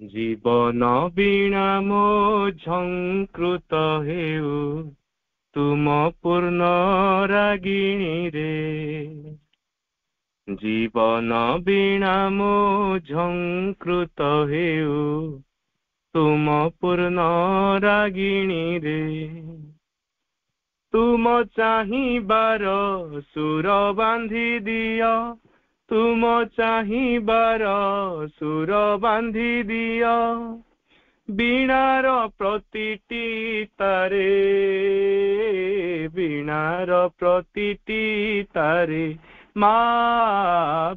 ଜୀବନ ବୀଣା ମୋ ଝଙ୍କୃତ ହେଉ ତୁମ ପୂର୍ଣ୍ଣ ରାଗିଣୀରେ। ଜୀବନ ବୀଣା ମୋ ଝଙ୍କୃତ ହେଉ ତୁମ ପୂର୍ଣ୍ଣ ରାଗିଣୀରେ। ତୁମ ଚାହିଁବାର ସୁର ବାନ୍ଧି ଦିଅ, ତୁମ ଚାହିଁବାର ସୁର ବାନ୍ଧି ଦିଅ, ବୀଣାର ପ୍ରତିଟି ତାରେ, ବୀଣାର ପ୍ରତିଟି ତାରେ, ମା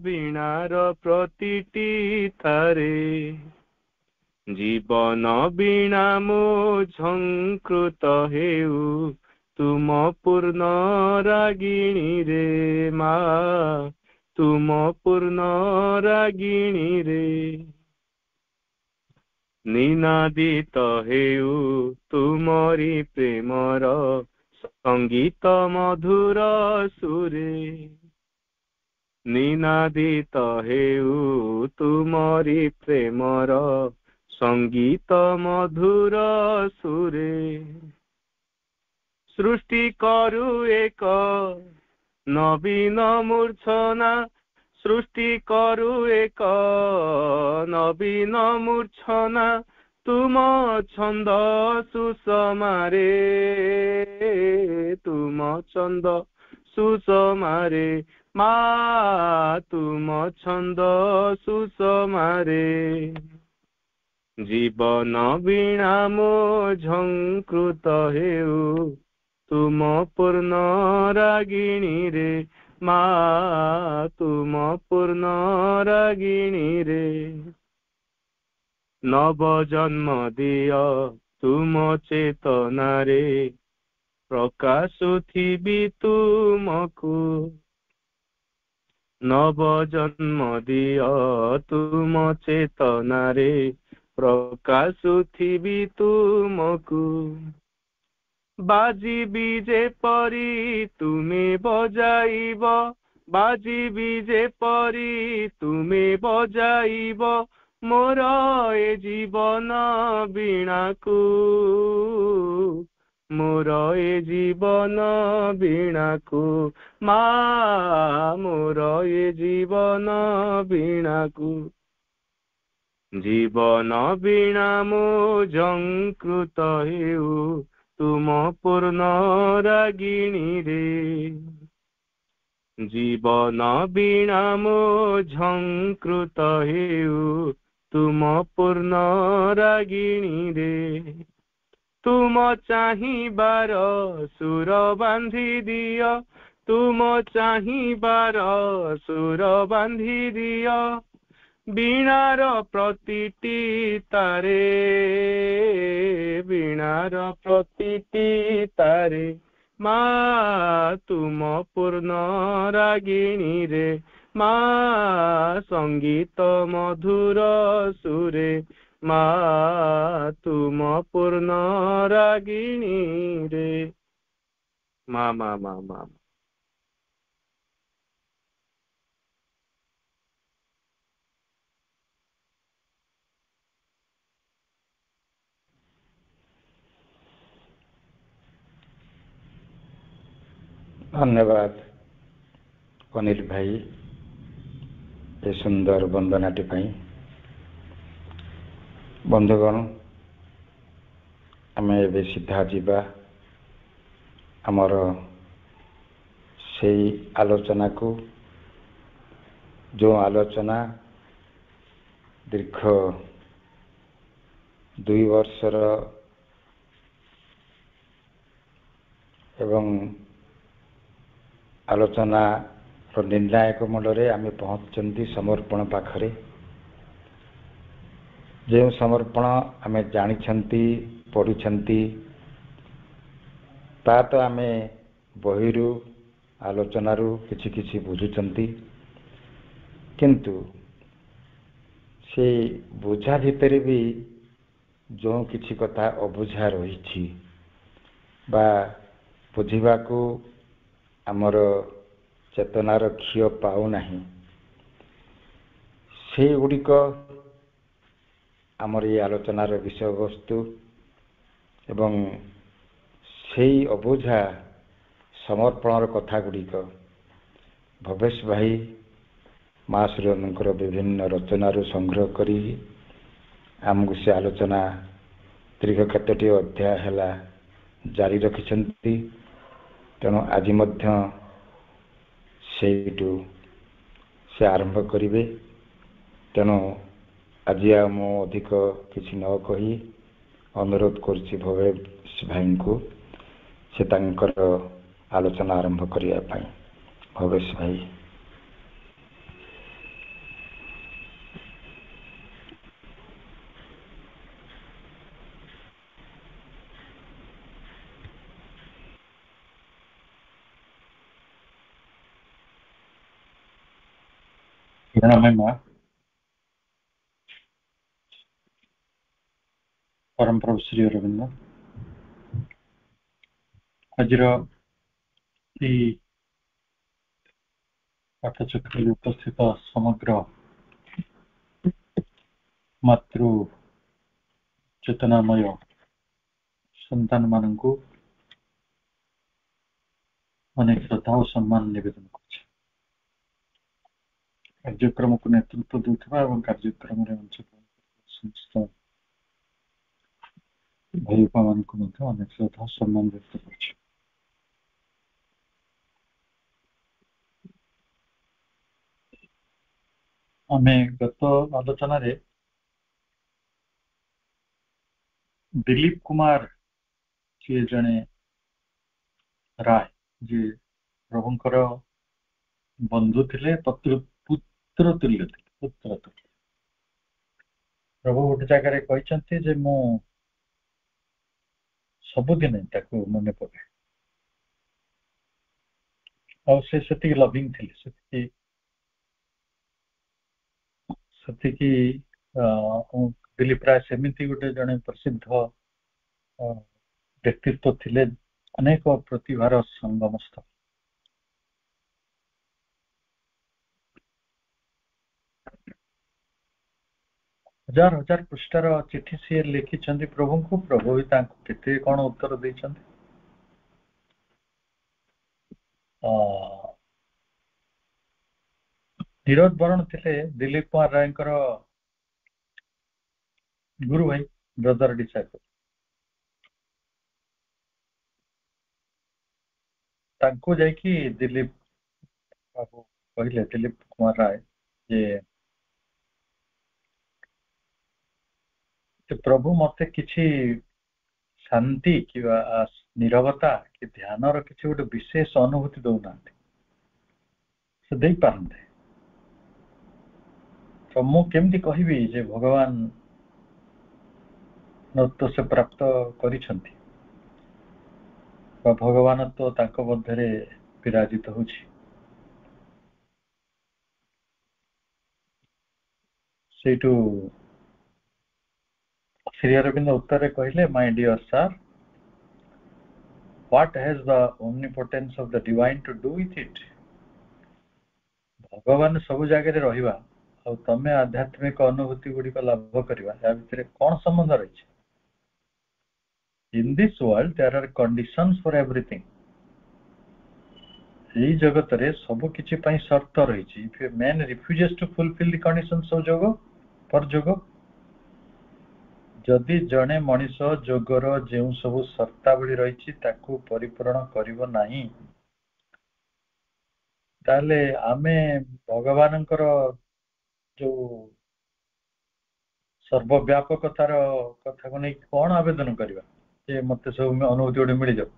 ବୀଣାର ପ୍ରତିଟି ତାରେ। ଜୀବନ ବୀଣା ମୋ ଝଙ୍କୃତ ହେଉ ତୁମ ପୂର୍ଣ୍ଣ ରାଗିଣୀରେ। ମା ତୁମ ପୂର୍ଣ୍ଣ ରାଗିଣୀରେ। ନିନାଦିତ ହେଉ ତୁମରି ପ୍ରେମର ସଙ୍ଗୀତ ମଧୁର ସୁରେ। ନିନାଦିତ ହେଉ ତୁମରି ପ୍ରେମର ସଙ୍ଗୀତ ମଧୁର ସୁରେ। ସୃଷ୍ଟି କରୁ ଏକ ନବୀନ ମୂର୍ଚ୍ଛନା, ସୃଷ୍ଟି କରୁ ଏକ ନବୀନ ମୂର୍ଚ୍ଛନା, ତୁମ ଛନ୍ଦ ସୁଷମାରେ, ତୁମ ଛନ୍ଦ ସୁଷମାରେ, ମା ତୁମ ଛନ୍ଦ ସୁଷମାରେ। ଜୀବନ ବୀଣା ମୋ ଝଙ୍କୃତ ହେଉ ତୁମ ପୂର୍ଣ୍ଣ ରାଗିଣୀରେ। ମା ତୁମ ପୂର୍ଣ୍ଣ ରାଗିଣୀରେ। ନବ ଜନ୍ମ ଦିଅ ତୁମ ଚେତନାରେ, ପ୍ରକାଶୁଥିବି ତୁମକୁ। ନବ ଜନ୍ମ ଦିଅ ତୁମ ଚେତନାରେ, ପ୍ରକାଶୁଥିବି ତୁମକୁ। ବାଜିବି ଯେପରି ତୁମେ ବଜାଇବ, ବାଜିବି ଯେପରି ତୁମେ ବଜାଇବ, ମୋର ଏ ଜୀବନ ବୀଣାକୁ, ମୋର ଏ ଜୀବନ ବୀଣାକୁ। ମା ମୋର ଏ ଜୀବନ ବୀଣାକୁ। ଜୀବନ ବୀଣା ମୋ ଝଙ୍କୃତ ହେଉ ତୁମ ପୂର୍ଣ୍ଣ ରାଗିଣୀରେ। ଜୀବନ ବୀଣା ମୋ ଝଙ୍କୃତ ହେଉ ତୁମ ପୂର୍ଣ୍ଣ ରାଗିଣୀରେ। ତୁମ ଚାହିଁବାର ସୁର ବାନ୍ଧି ଦିଅ, ତୁମ ଚାହିଁବାର ସୁର ବାନ୍ଧି ଦିଅ, ବୀଣାର ପ୍ରତିଟି ତାରେ, ବୀଣାର ପ୍ରତିଟି ତାରେ, ମା ତୁମ ପୂର୍ଣ୍ଣ ରାଗିଣୀରେ। ମା ସଙ୍ଗୀତ ମଧୁର ସୁରେ, ମା ତୁମ ପୂର୍ଣ୍ଣ ରାଗିଣୀରେ। ମା ମା ମା ମା। ଧନ୍ୟବାଦ ଅନିଲ ଭାଇ ଏ ସୁନ୍ଦର ବନ୍ଦନାଟି ପାଇଁ। ବନ୍ଧୁଗଣ, ଆମେ ଏବେ ସିଧା ଯିବା ଆମର ସେଇ ଆଲୋଚନାକୁ, ଯେଉଁ ଆଲୋଚନା ଦୀର୍ଘ 2 ବର୍ଷର ଏବଂ ଆଲୋଚନାର ନିର୍ଣ୍ଣାୟକ ମୂଳରେ ଆମେ ପହଞ୍ଚିଛନ୍ତି ସମର୍ପଣ ପାଖରେ। ଯେଉଁ ସମର୍ପଣ ଆମେ ଜାଣିଛନ୍ତି, ପଢ଼ିଛନ୍ତି, ତା ତ ଆମେ ବହିରୁ ଆଲୋଚନାରୁ କିଛି କିଛି ବୁଝୁଛନ୍ତି, କିନ୍ତୁ ସେଇ ବୁଝା ଭିତରେ ବି ଯେଉଁ କିଛି କଥା ଅବୁଝା ରହିଛି ବା ବୁଝିବାକୁ ଆମର ଚେତନାର ଖିଅ ପାଉନାହିଁ, ସେଇଗୁଡ଼ିକ ଆମର এই ଆଲୋଚନାର ବିଷୟବସ୍ତୁ ଏବଂ ସେଇ ଅବୁଝା ସମର୍ପଣର କଥା ଗୁଡ଼ିକ ଭବେଶ ଭାଇ ମା ଶ୍ରୀଙ୍କର ବିଭିନ୍ନ ରଚନାରୁ ସଂଗ୍ରହ କରି ଆମକୁ ସେ ଆଲୋଚନା ଦୀର୍ଘ କେତୋଟି ଅଧ୍ୟାୟ ହେଲା ଜାରି ରଖିଛନ୍ତି। ତେଣୁ ଆଜି ମଧ୍ୟ ସେଇଠୁ ସେ ଆରମ୍ଭ କରିବେ। ତେଣୁ ଆଜି ଆଉ ମୁଁ ଅଧିକ କିଛି ନ କହି ଅନୁରୋଧ କରୁଛି ଭବେଶ ଭାଇଙ୍କୁ ସେ ତାଙ୍କର ଆଲୋଚନା ଆରମ୍ଭ କରିବା ପାଇଁ। ଭବେଶ ଭାଇ। परम प्रभु श्री अरविंद आजिर पाठचक्र उपस्थित समग्र मातृ चेतनामय संतान मानू अनेक श्रद्धा और सम्मान निवेदन कार्यक्रम को नेतृत्व देउथबा एवं कार्यक्रम रे अंशग्रहण समस्त भाई मान को अनेक श्रद्धा सम्मान व्यक्त करछि। आमे गत आलोचना रे दिलीप कुमार जी जने राय जी प्रभुंकर बंधु थिले पुत्र तुल्य थे पुत्र तुल्य। प्रभु गोटे जगह कहते जे मु सबुदिन ताको मन पड़े और से लविंग थे दिलीप राय सेमिति गोटे जने प्रसिद्ध व्यक्तित्व थिले अनेक प्रतिभार संगमस्थ। हजार हजार पृष्ठार चिठी सी लिखि प्रभु को प्रभु भी केते कौन उत्तर देइछन्ति। नीरज बरण थे दिलीप कुमार राय गुरु भाई ब्रदर डिसाइपल। तांको जाइकी दिलीप बाबू कहले दिलीप कुमार राय जे प्रभु मते किछि शांति कि नीरवता कि ध्यान किसी गोटे विशेष अनुभूति दौना से दे पारते। तो मु केमती कहबी जे भगवान तो से प्राप्त करिछन्ति भगवान तो तांको मध्यरे विराजित होछि। सेठू श्री अरविंद उत्तर कहले my dear sir what has the omnipotence of the divine to do with it. भगवान सब जगह रहिबा और तमे आध्यात्मिक अनुभूति गुडी को लाभ करबा या भितरे कोन संबंध रहिछ। In this world there are conditions for everything. এই জগতরে ସବୁ କିଛି ପାଇଁ ସର୍ତ୍ତ ରହିଛି। if a man refuses to fulfill the conditions of যোগ for যোগ ଯଦି ଜଣେ ମଣିଷ ଯୋଗର ଯେଉଁ ସବୁ ସର୍ତ୍ତାବଳୀ ରହିଛି ତାକୁ ପରିପୂରଣ କରିବ ନାହିଁ ତାହେଲେ ଆମେ ଭଗବାନଙ୍କର ଯୋଉ ସର୍ବବ୍ୟାପକତାର କଥାକୁ ନେଇ କଣ ଆବେଦନ କରିବା ଯେ ମତେ ସବୁ ଅନୁଭୂତି ଗୋଟେ ମିଳିଯାଉ।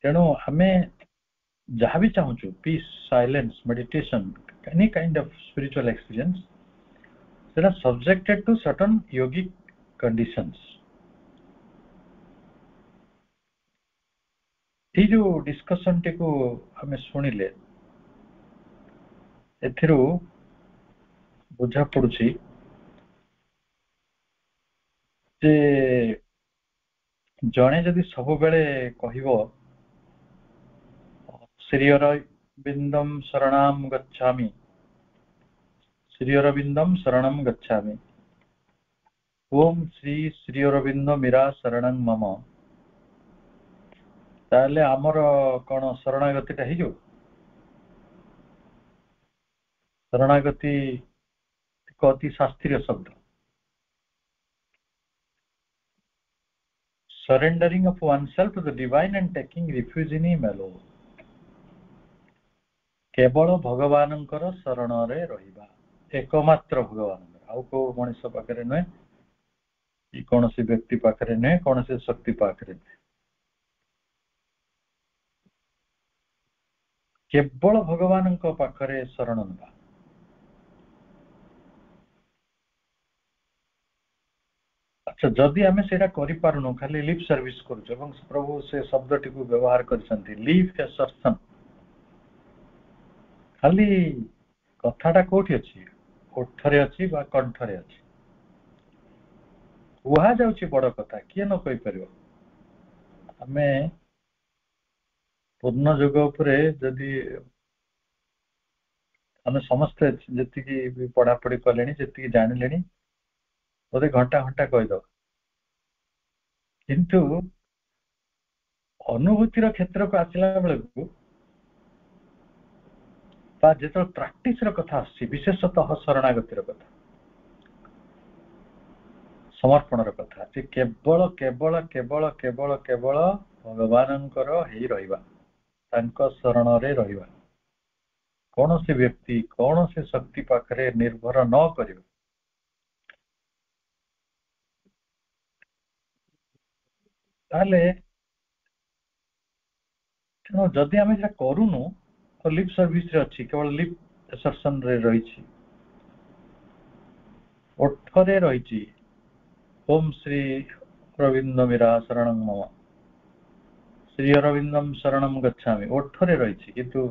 ତେଣୁ ଆମେ ଯାହା ବି ଚାହୁଁଛୁ peace, silence, meditation, any kind of spiritual experience, that are subjected to certain yogic conditions. ये जो डिस्कशन टी को हमें सुनिले एथिरु बुझा पड़ुछि जे जणे जदि सब बेले कहिबो श्री अरविंदम शरणाम गच्छामि श्री अरविंदम शरणं गच्छामि। ओम श्री श्री अरविंद मीरा शरणं मम। ताले आमर कौन शरणागति टा हो शरणागति एक अति शास्त्रीय शब्द। Surrendering of oneself to the divine and taking refuge in him alone. केवल भगवानंकर शरण रे रहिबा एकमात्र भगवान आउ को मनुष्य पाखरे नुहे कि कौन सी व्यक्ति पाखरे नुहे कौन सी शक्ति पाखरे नुहे केवल भगवानंक पाखरे शरण नबा। अच्छा जदि आमे सेटा करि पारुनु खाली लिप सर्विस करू एवं प्रभु से शब्दटी को व्यवहार करछन्ती लिप असर्शन खाली कथाटा कोठी अछि ओठरे अछि बा कंठरे अछि कुहा जाउछि बड़ कथा किए न कहि परियो। आमे पूर्ण जुग उपरे जदि आमे समस्त जति पढ़ा पढ़ी कलेनी जति जानिलेनी ओते घंटा घंटा कहि दो किंतु अनुभूतिर क्षेत्र को आसिला बेले को बा जेतो प्रैक्टिस र कथा आसी विशेषतः शरणागतिर कथा समर्पण र कथा जे केवल केवल केवल केवल केवल भगवानंकर हेई रहिबा तांको शरण रे रहिबा कौन से व्यक्ति कौन से शक्ति पाखरे निर्भर न करियो। ताले तेणु जदि आमे जे करूनु तो लिप सर्विस रे अछि केवल लिप असर्शन रे रहिछि ओठरे रहिछि ओम श्री अरविंद मीरा शरणं मम श्री अरविंदम शरणं गच्छामि ओठरे रहिछि किंतु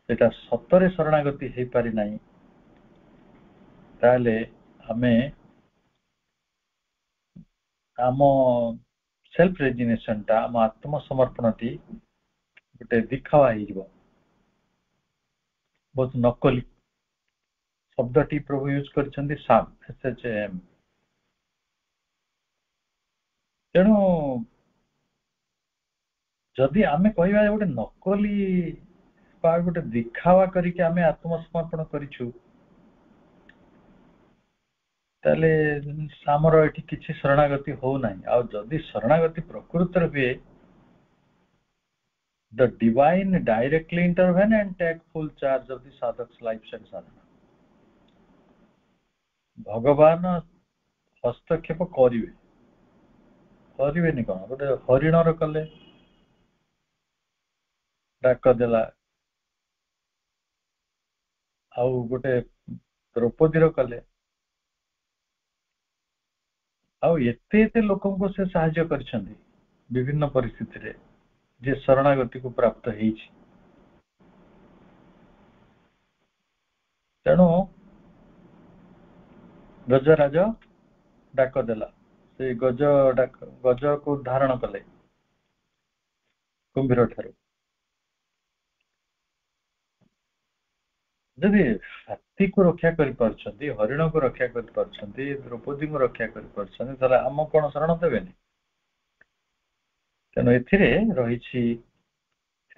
सेटा सतरे शरणागति हे पारि नाही। ताले आमे आम सेल्फ रेजिग्नेशन टा आम आत्मसमर्पणटी गोटे दिखावा हो बहुत नकली शब्दटी प्रभु यूज करछन्ती साम SHAM। तेणु जदि आमे कहबा गोटे नकली बा गोटे दिखावा करिके आमे आत्मसमर्पण करिछु ताले सामर एठी किछि शरणागति हो नाही। आ जदि शरणागति प्रकृत रे the divine directly intervene and take full charge of the sadhak's life and sadhana भगवान हस्तक्षेप करिवे करिवेनी कोन गोटे हरिण र कले डाक देला आउ गोटे द्रौपदी र कले आउ एते एते लोकन को से सहाय्य करछन्ती विभिन्न परिस्थिति रे जे शरणागति को प्राप्त हेछि। तेणु गजराज डाक देला से गज को धारण कले कुंभीर ठारू जदि हाथी को रक्षा कर पारछन्ती हरिण को रक्षा कर पारछन्ती द्रौपदी को रक्षा कर पारछन्ती ताले हम कोन शरण देबेनी। तेणु एथिरे रहिछि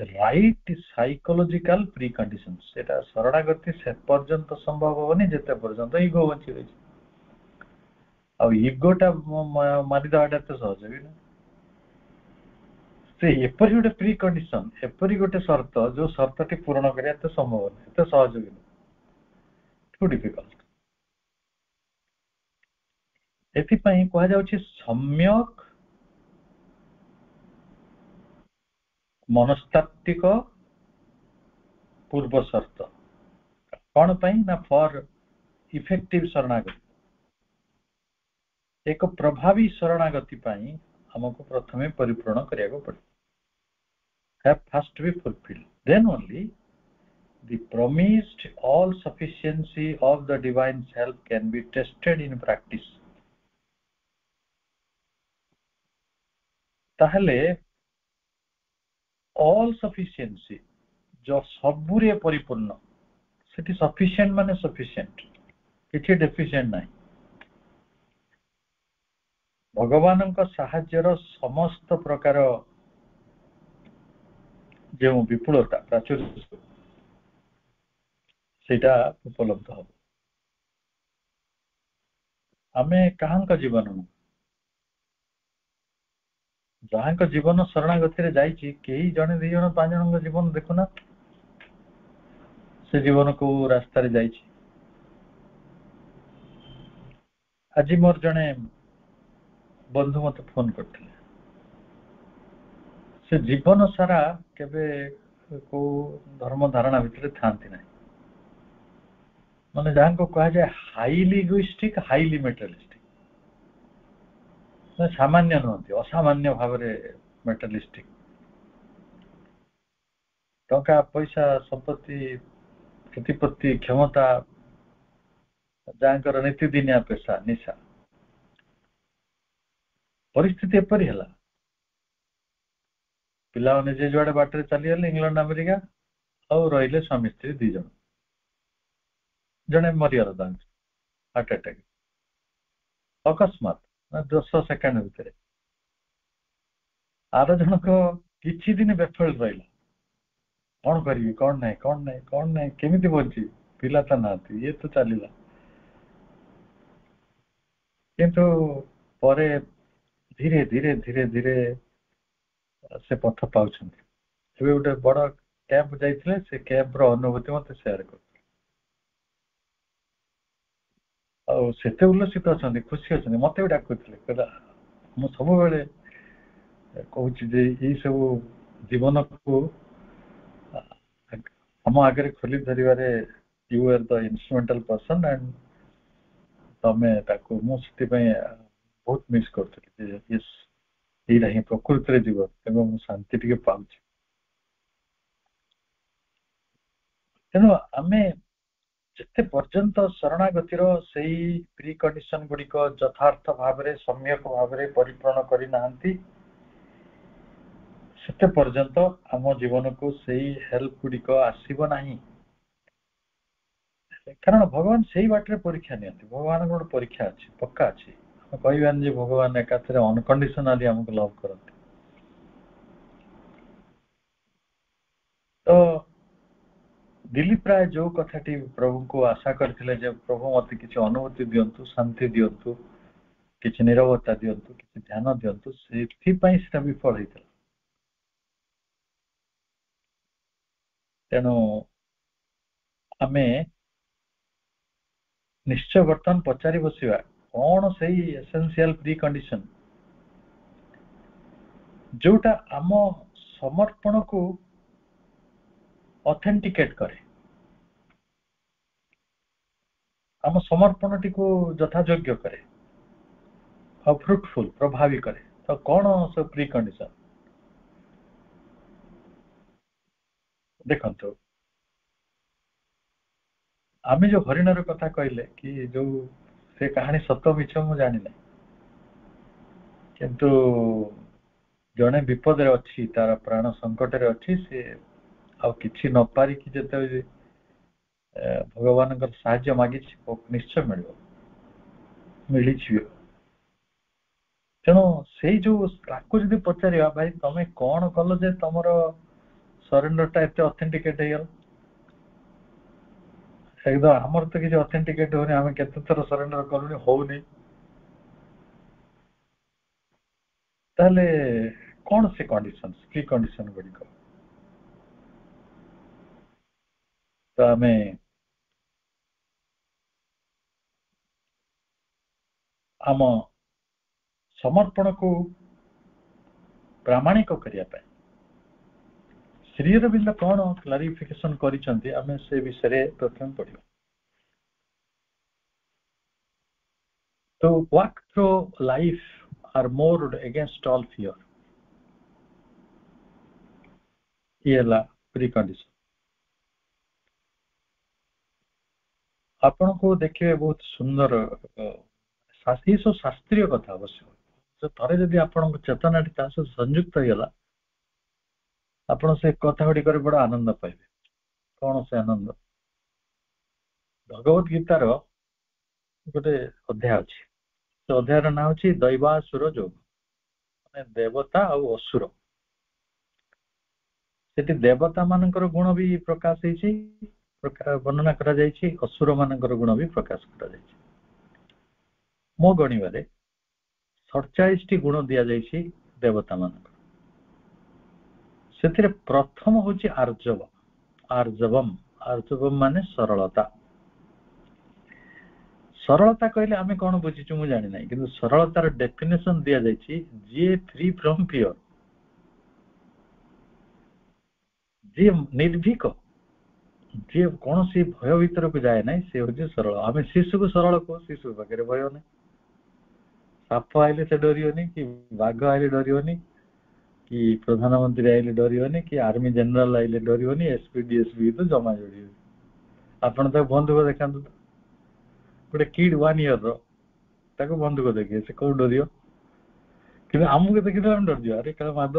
राइट साइकोलॉजिकल प्री कंडीशंस सेटा शरणागति से पर्यंत संभव होनी जेते पर्यंत ईगो बची रही आ ईगोटा मारि दाटा तो सहज भी ना से एपरि गोटे प्री कंडीशन एपरि गोटे शर्त जो शर्तटी पूर्ण करिया तो संभव नहीं तो सहज भी ना टू डिफिकल्ट। एथि पई कहा जाउछि सम्यक मनस्तात्विक पूर्व शर्त कौन पई ना फॉर इफेक्टिव शरणागति एक प्रभावी शरणागति पई हमको प्रथमे परिपूर्ण करिया को पड़े have first to be fulfilled then only the promised all sufficiency of the divine self can be tested in practice। ताहले all sufficiency जो सबुरे परिपूर्ण ସେଠି ସଫିସିଏଣ୍ଟ ମାନେ ସଫିସିଏଣ୍ଟ, କିଛି ଡେଫିସିଏଣ୍ଟ ନାହିଁ। ଭଗବାନଙ୍କ ସାହାଯ୍ୟର ସମସ୍ତ ପ୍ରକାର ଯେଉଁ ବିପୁଳତା ପ୍ରାଚୁର୍ଯ୍ୟ ସେଇଟା ଉପଲବ୍ଧ ହବ। ଆମେ କାହାଙ୍କ ଜୀବନ ନୁହଁ, ଯାହାଙ୍କ ଜୀବନ ଶରଣାଗତିରେ ଯାଇଛି, କେହି ଜଣେ 2 ଜଣ 5 ଜଣଙ୍କ ଜୀବନ ଦେଖୁନା ସେ ଜୀବନ କୋଉ ରାସ୍ତାରେ ଯାଇଛି। ଆଜି ମୋର ଜଣେ ବନ୍ଧୁ ମତେ ଫୋନ କରିଥିଲେ, ସେ ଜୀବନ ସାରା କେବେ କୋଉ ଧର୍ମ ଧାରଣା ଭିତରେ ଥାନ୍ତି ନାହିଁ, ମାନେ ଯାହାଙ୍କୁ କୁହାଯାଏ ହାଇଲି ଇଗୋଇଷ୍ଟିକ, ହାଇଲି ମେଟେରିଆଲିଷ୍ଟିକ, ସାମାନ୍ୟ ନୁହନ୍ତି, ଅସାମାନ୍ୟ ଭାବରେ ମେଟେରିଆଲିଷ୍ଟିକ। ଟଙ୍କା ପଇସା ସମ୍ପତ୍ତି ପ୍ରତିପତ୍ତି କ୍ଷମତା, ଯାହାଙ୍କର ନୀତିଦିନିଆ ପେଶା ନିଶା। ପରିସ୍ଥିତି ଏପରି ହେଲା, ପିଲାମାନେ ଯେ ଯୁଆଡେ ବାଟରେ ଚାଲିଗଲେ, ଇଂଲଣ୍ଡ ଆମେରିକା, ଆଉ ରହିଲେ ସ୍ୱାମୀ ସ୍ତ୍ରୀ 2 ଜଣ। ଜଣେ ମରିଗଲା ତାଙ୍କ ହାର୍ଟ ଆଟାକ୍, ଅକସ୍ମାତ 10 ସେକେଣ୍ଡ ଭିତରେ। ଆର ଜଣକ କିଛି ଦିନ ବେଫଳ ରହିଲା, କଣ କରିବି, କଣ ନାହିଁ, କଣ ନାହିଁ, କଣ ନାହିଁ, କେମିତି ବଞ୍ଚିବି, ପିଲା ତ ନାହାନ୍ତି, ଇଏ ତ ଚାଲିଲା। କିନ୍ତୁ ପରେ ଧୀରେ ଧୀରେ ଧୀରେ ଧୀରେ ସେ ପଥ ପାଉଛନ୍ତି। ଏବେ ଗୋଟେ ବଡ କ୍ୟାମ୍ପ ଯାଇଥିଲେ, ସେ କ୍ୟାମ୍ପର ଅନୁଭୂତି ମତେ ସେୟାର କରୁଥିଲେ। ଆଉ ସେତେ ଉଲ୍ଲସିତ ଅଛନ୍ତି, ଖୁସି ଅଛନ୍ତି, ମତେ ବି ଡାକୁଥିଲେ, କହିଲା ମୁଁ ସବୁବେଳେ କହୁଛି ଯେ ଏଇ ସବୁ ଜୀବନକୁ ଆମ ଆଗରେ ଖୋଲି ଧରିବାରେ you are the instrumental person, and ତମେ ତାକୁ, ମୁଁ ସେଥିପାଇଁ ବହୁତ ମିସ୍ କରୁଥିଲି ଯେ ଏଇଟା ହିଁ ପ୍ରକୃତିରେ ଜୀବନ, ଏବଂ ମୁଁ ଶାନ୍ତି ଟିକେ ପାଉଛି। ତେଣୁ ଆମେ ଯେତେ ପର୍ଯ୍ୟନ୍ତ ଶରଣାଗତିର ସେଇ ପ୍ରି କଣ୍ଡିସନ ଗୁଡିକ ଯଥାର୍ଥ ଭାବରେ ସମ୍ୟକ ଭାବରେ ପରିପୂରଣ କରିନାହାନ୍ତି, ସେତେ ପର୍ଯ୍ୟନ୍ତ ଆମ ଜୀବନକୁ ସେଇ ହେଲ୍ପ ଗୁଡିକ ଆସିବ ନାହିଁ। କାରଣ ଭଗବାନ ସେଇ ବାଟରେ ପରୀକ୍ଷା ନିଅନ୍ତି। ଭଗବାନଙ୍କ ଗୋଟେ ପରୀକ୍ଷା ଅଛି, ପକ୍କା ଅଛି। ଆମେ କହିବାନି ଯେ ଭଗବାନ ଏକାଥରେ ଅନକଣ୍ଡିସନାଲି ଆମକୁ ଲଭ୍ କରନ୍ତି। ତ ଦିଲ୍ଲୀପ ରାୟ ଯୋଉ କଥାଟି ପ୍ରଭୁଙ୍କୁ ଆଶା କରିଥିଲେ ଯେ ପ୍ରଭୁ ମତେ କିଛି ଅନୁଭୂତି ଦିଅନ୍ତୁ, ଶାନ୍ତି ଦିଅନ୍ତୁ, କିଛି ନିରବତା ଦିଅନ୍ତୁ, କିଛି ଧ୍ୟାନ ଦିଅନ୍ତୁ, ସେଥିପାଇଁ ସେଟା ବିଫଳ ହେଇଥିଲା। ତେଣୁ ଆମେ ନିଶ୍ଚୟ ବର୍ତ୍ତମାନ ପଚାରି ବସିବା, କଣ ସେଇ ଏସେନ୍ସିଆଲ ପ୍ରି କଣ୍ଡିସନ ଯୋଉଟା ଆମ ସମର୍ପଣକୁ ଅଥେଣ୍ଟିକେଟ କରେ, ଆମ ସମର୍ପଣଟିକୁ ଯଥାଯୋଗ୍ୟ କରେ, ଆଉ ଫ୍ରୁଟଫୁଲ ପ୍ରଭାବୀ କରେ। ତ କଣ ସେ ପ୍ରି କଣ୍ଡିସନ? ଦେଖନ୍ତୁ, ଆମେ ଯୋଉ ହରିଣର କଥା କହିଲେ କି ଯୋଉ ସେ କାହାଣୀ ସତ ମିଛ ମୁଁ ଜାଣିନାହିଁ, କିନ୍ତୁ ଜଣେ ବିପଦରେ ଅଛି, ତାର ପ୍ରାଣ ସଙ୍କଟରେ ଅଛି, ସେ ଆଉ କିଛି ନ ପାରିକି ଯେତେବେଳେ ଭଗବାନଙ୍କର ସାହାଯ୍ୟ ମାଗିଛି, ନିଶ୍ଚୟ ମିଳିବ, ମିଳିଛି। ତେଣୁ ସେଇ ଯୋଉ ତାକୁ ଯଦି ପଚାରିବା, ଭାଇ ତମେ କଣ କଲ ଯେ ତମର ସରେଣ୍ଡରଟା ଏତେ ଅଥେଣ୍ଟିକେଟ ହେଇଗଲା? ଏକଦମ ଆମର ତ କିଛି ଅଥେଣ୍ଟିକେଟ ହଉନି, ଆମେ କେତେ ଥର ସରେଣ୍ଡର କଲୁଣି, ହଉନି। ତାହେଲେ କଣ ସେ କଣ୍ଡିସନ, ପ୍ରି କଣ୍ଡିସନ ଗୁଡିକ? ତ ଆମେ ଆମ ସମର୍ପଣକୁ ପ୍ରାମାଣିକ କରିବା ପାଇଁ ଶ୍ରୀ ଅରବିନ୍ଦ କଣ କ୍ଲାରିଫିକେସନ କରିଛନ୍ତି, ଆମେ ସେ ବିଷୟରେ ପ୍ରଥମେ ପଢିବା। To walk through life are moored against all fear. ये ହେଲା ପ୍ରି କଣ୍ଡିସନ। ଆପଣଙ୍କୁ ଦେଖିବେ ବହୁତ ସୁନ୍ଦର, ସବୁ ଶାସ୍ତ୍ରୀୟ କଥା ଅବଶ୍ୟ। ଥରେ ଯଦି ଆପଣଙ୍କ ଚେତନାଟି ତା ସହିତ ସଂଯୁକ୍ତ ହେଇଗଲା, ଆପଣ ସେ କଥା ଗୁଡିକରେ ବଡ ଆନନ୍ଦ ପାଇବେ। କଣ ସେ ଆନନ୍ଦ? भगवत गीतार गोटे अध्याय अच्छी से अध्यायर ना हूँ दैवासुर जोग माने देवता और असुर से देवता मानकर गुण भी प्रकाश वर्णना करा जायछि असुर मानकर गुण भी प्रकाश करा जायछि मो गणिबारे 47 गुण दिया जायछि देवता मानकर से प्रथम हूँ आर्जव आर्जवम आर्जवम माने सरलता सरलता कहले आमे कौन बुझीचु मु जानि नै किंतु सरलतार डेफिनेशन दिया जायछि जे फ्री फ्रॉम फियर जे निर्भीक जे कौन सी भय भीतर को जाए ना से हूँ सरल आम शिशु को सरल कह शिशु पाखे भय ना साप आइले से डरियोनी कि बाघ आइले डरियोनी कि प्रधानमंत्री आइले डरियोनी कि आर्मी जनरल आइले डरियोनी एसपी डीएसपी तो जमा जोड़ी आपण तो बंधुक देखा गोटे किड 1 ईयर बंधुक देखिए से कौ डर कि आमको देखिए आम डर अरे क्या माद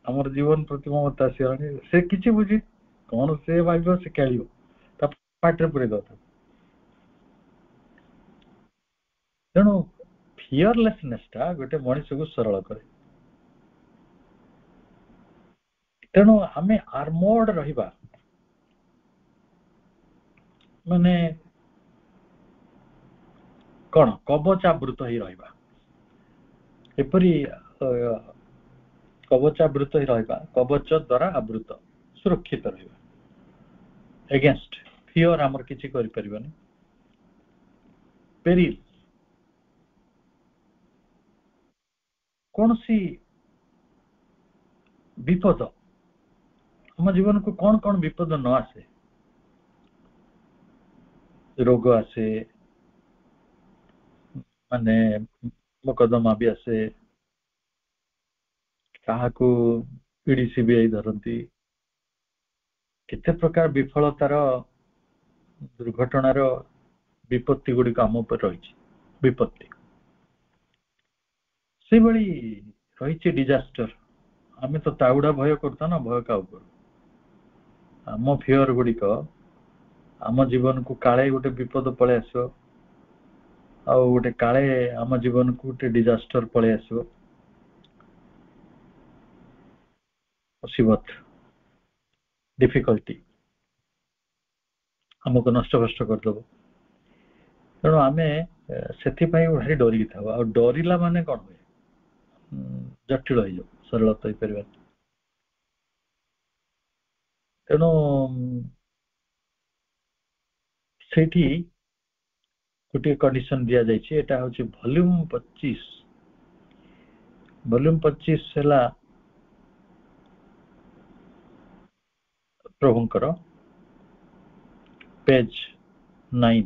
आमर जीवन प्रति ममता आसगलानी से किसी बुझी कौन से भाव से खेल पाटे पूरे दे तेणु फियरलेसनेस टा गोटे मनीष को सरल करे तेणु आमे आर्मोर्ड रहिबा माने कौन कवचावृत ही रहिबा एपरी कवचावृत ही रहिबा कवच द्वारा आवृत सुरक्षित रहिबा एगेंस्ट फियर आमर किछि करि परिबनी पेरिल कौन सी विपद हम जीवन को कौन कौन विपद न आसे रोग आसे माने मकदमा भी आसे कहा को पीड़ी सीबीआई धरती केते प्रकार विफलतार दुर्घटनार विपत्ति गुड़िक आम उपर रही विपत्ति से भली रही डिजास्टर आमे तो ताउड़ा भय करता ना भय का ऊपर आम फियर गुड़िक आम जीवन को काले गोटे विपद पड़े आसो आ गोटे काले आम जीवन को गोटे डिजास्टर पड़े आसो मुसीबत डिफिकल्टी आमको नष्ट कष्ट करदेव तेणु आम से भारी डरी था आ डरला माने कौन हुए जटिल हो सरलता पार तेणु से गोटे कंडीशन दि जाइए हूँ वॉल्यूम 25 है प्रभुंकर page 9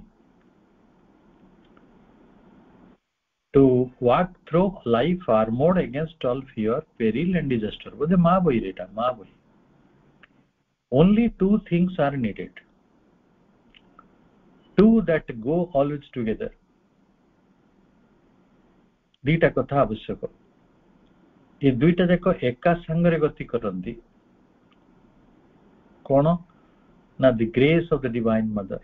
to walk through life armored against all fear peril and disaster बोले माँ बही रेटा माँ बही only 2 things are needed 2 that go always together दीटा कथा आवश्यक ये दुईटा जाक एका संगरे गति करती कौन ना the grace of the divine mother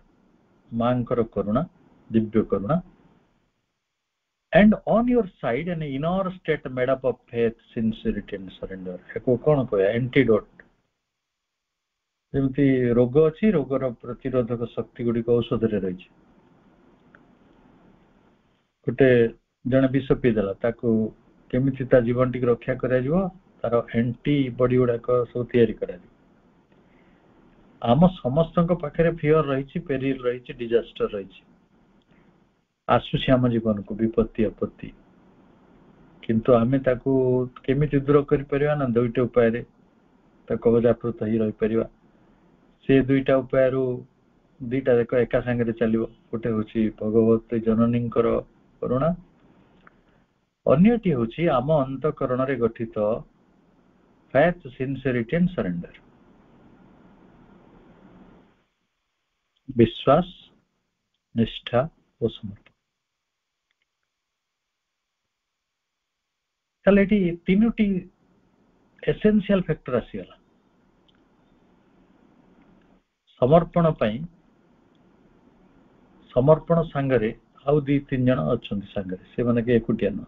मांकर करुणा दिव्य करुणा and on your side an inner state made up of faith sincerity and surrender एको कौन कहया एंटीडोट जेमती रोग अछि रोगर प्रतिरोधक शक्ति गुडी को औषध रे रही गोटे जने विष पी देला ताको केमिति ता जीवन टिक रक्षा करा जिवो तार एंटीबॉडी गुडा को सब तयारी करा जिवो आम समस्तक पाखे फियर रही पेरिल रही डिजास्टर रही आसुची आम जीवन को विपत्ति आपत्ति किंतु आमे ताकू केमिति दूर करि परिबा ना दुईटा उपाय रे ता कवचावृत ही रही परिबा से दुईटा उपाय रु दुईटा देख एका संगे चलिबो गोटे होची भगवत जननींकर करुणा अन्यटी होची आम अंतःकरण रे गठित faith sincerity and surrender विश्वास निष्ठा और समर्पण ताले एटी तीनोटी एसेंशियल फैक्टर आसीगला समर्पण पई समर्पण सांगरे आउ 2-3 जन अछंती सांगरे से माने के एकुटिया न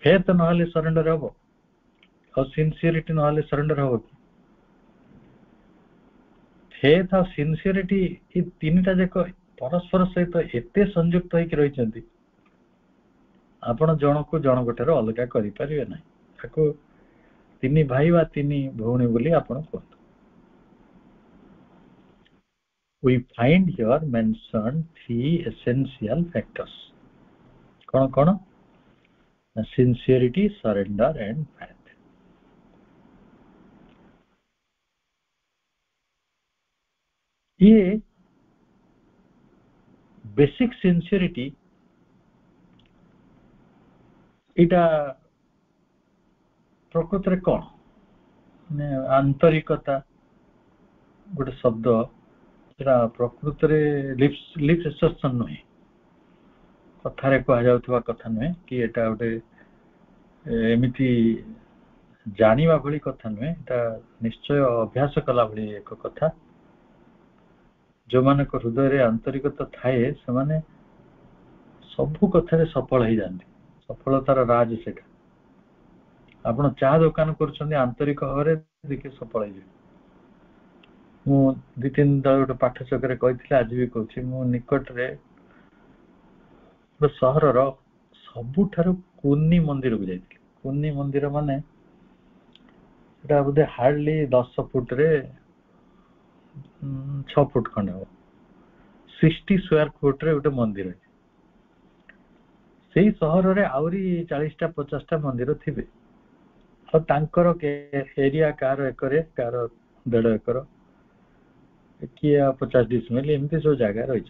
फेथ नहले सरेंडर हबो और सिंसियरिटी नहले सरेंडर हबो कि फेथ और सिंसियरिटी ई तीनटा जक परस्पर सहित एते संयुक्त होई कि रहिचंती आपण जण को जण गोटेर अलगा करि परिबे नै ताको तीनी भाई वा तीनी भौणी बोली आपण को we find here mentioned 3 essential factors cone cone sincerity surrender and faith ये बेसिक सिंसियरिटी इटा प्रकृत रे कोन ने आंतरिकता गोटे शब्द एटा प्रकृत रे लिप्स एसर्शन नहे कथारे कह जाउथवा कथा नहे कि एटा गोटे एमिति जानिबा भली कथा नहे एटा निश्चय अभ्यास कला भली एक कथा जो माने को हृदय रे आंतरिकता थाए से माने सब कथा रे सफल हो जांती सफलतार राज सेटा आपण चा दुकान करछन्ती आंतरिक हरे देखि सफल हो मु 2-3 गोटे पाठचक रे कहिथिला आज भी कहछि मु निकट रे सहर रो सबुठारु कुन्नी मंदिर को जाइथिली कुन्नी मंदिर माने एटा बोधे हार्डली 10 फुट रे 6 फुट खंड हो 60 स्क्वायर फुट रे गोटे मंदिर है सेही सहर रे आउरी 40टा 50टा मंदिर थिबे और तांकर एरिया कार एकरे कार 1.5 एकर किया 50 डिसमिल एमती सब जगह रही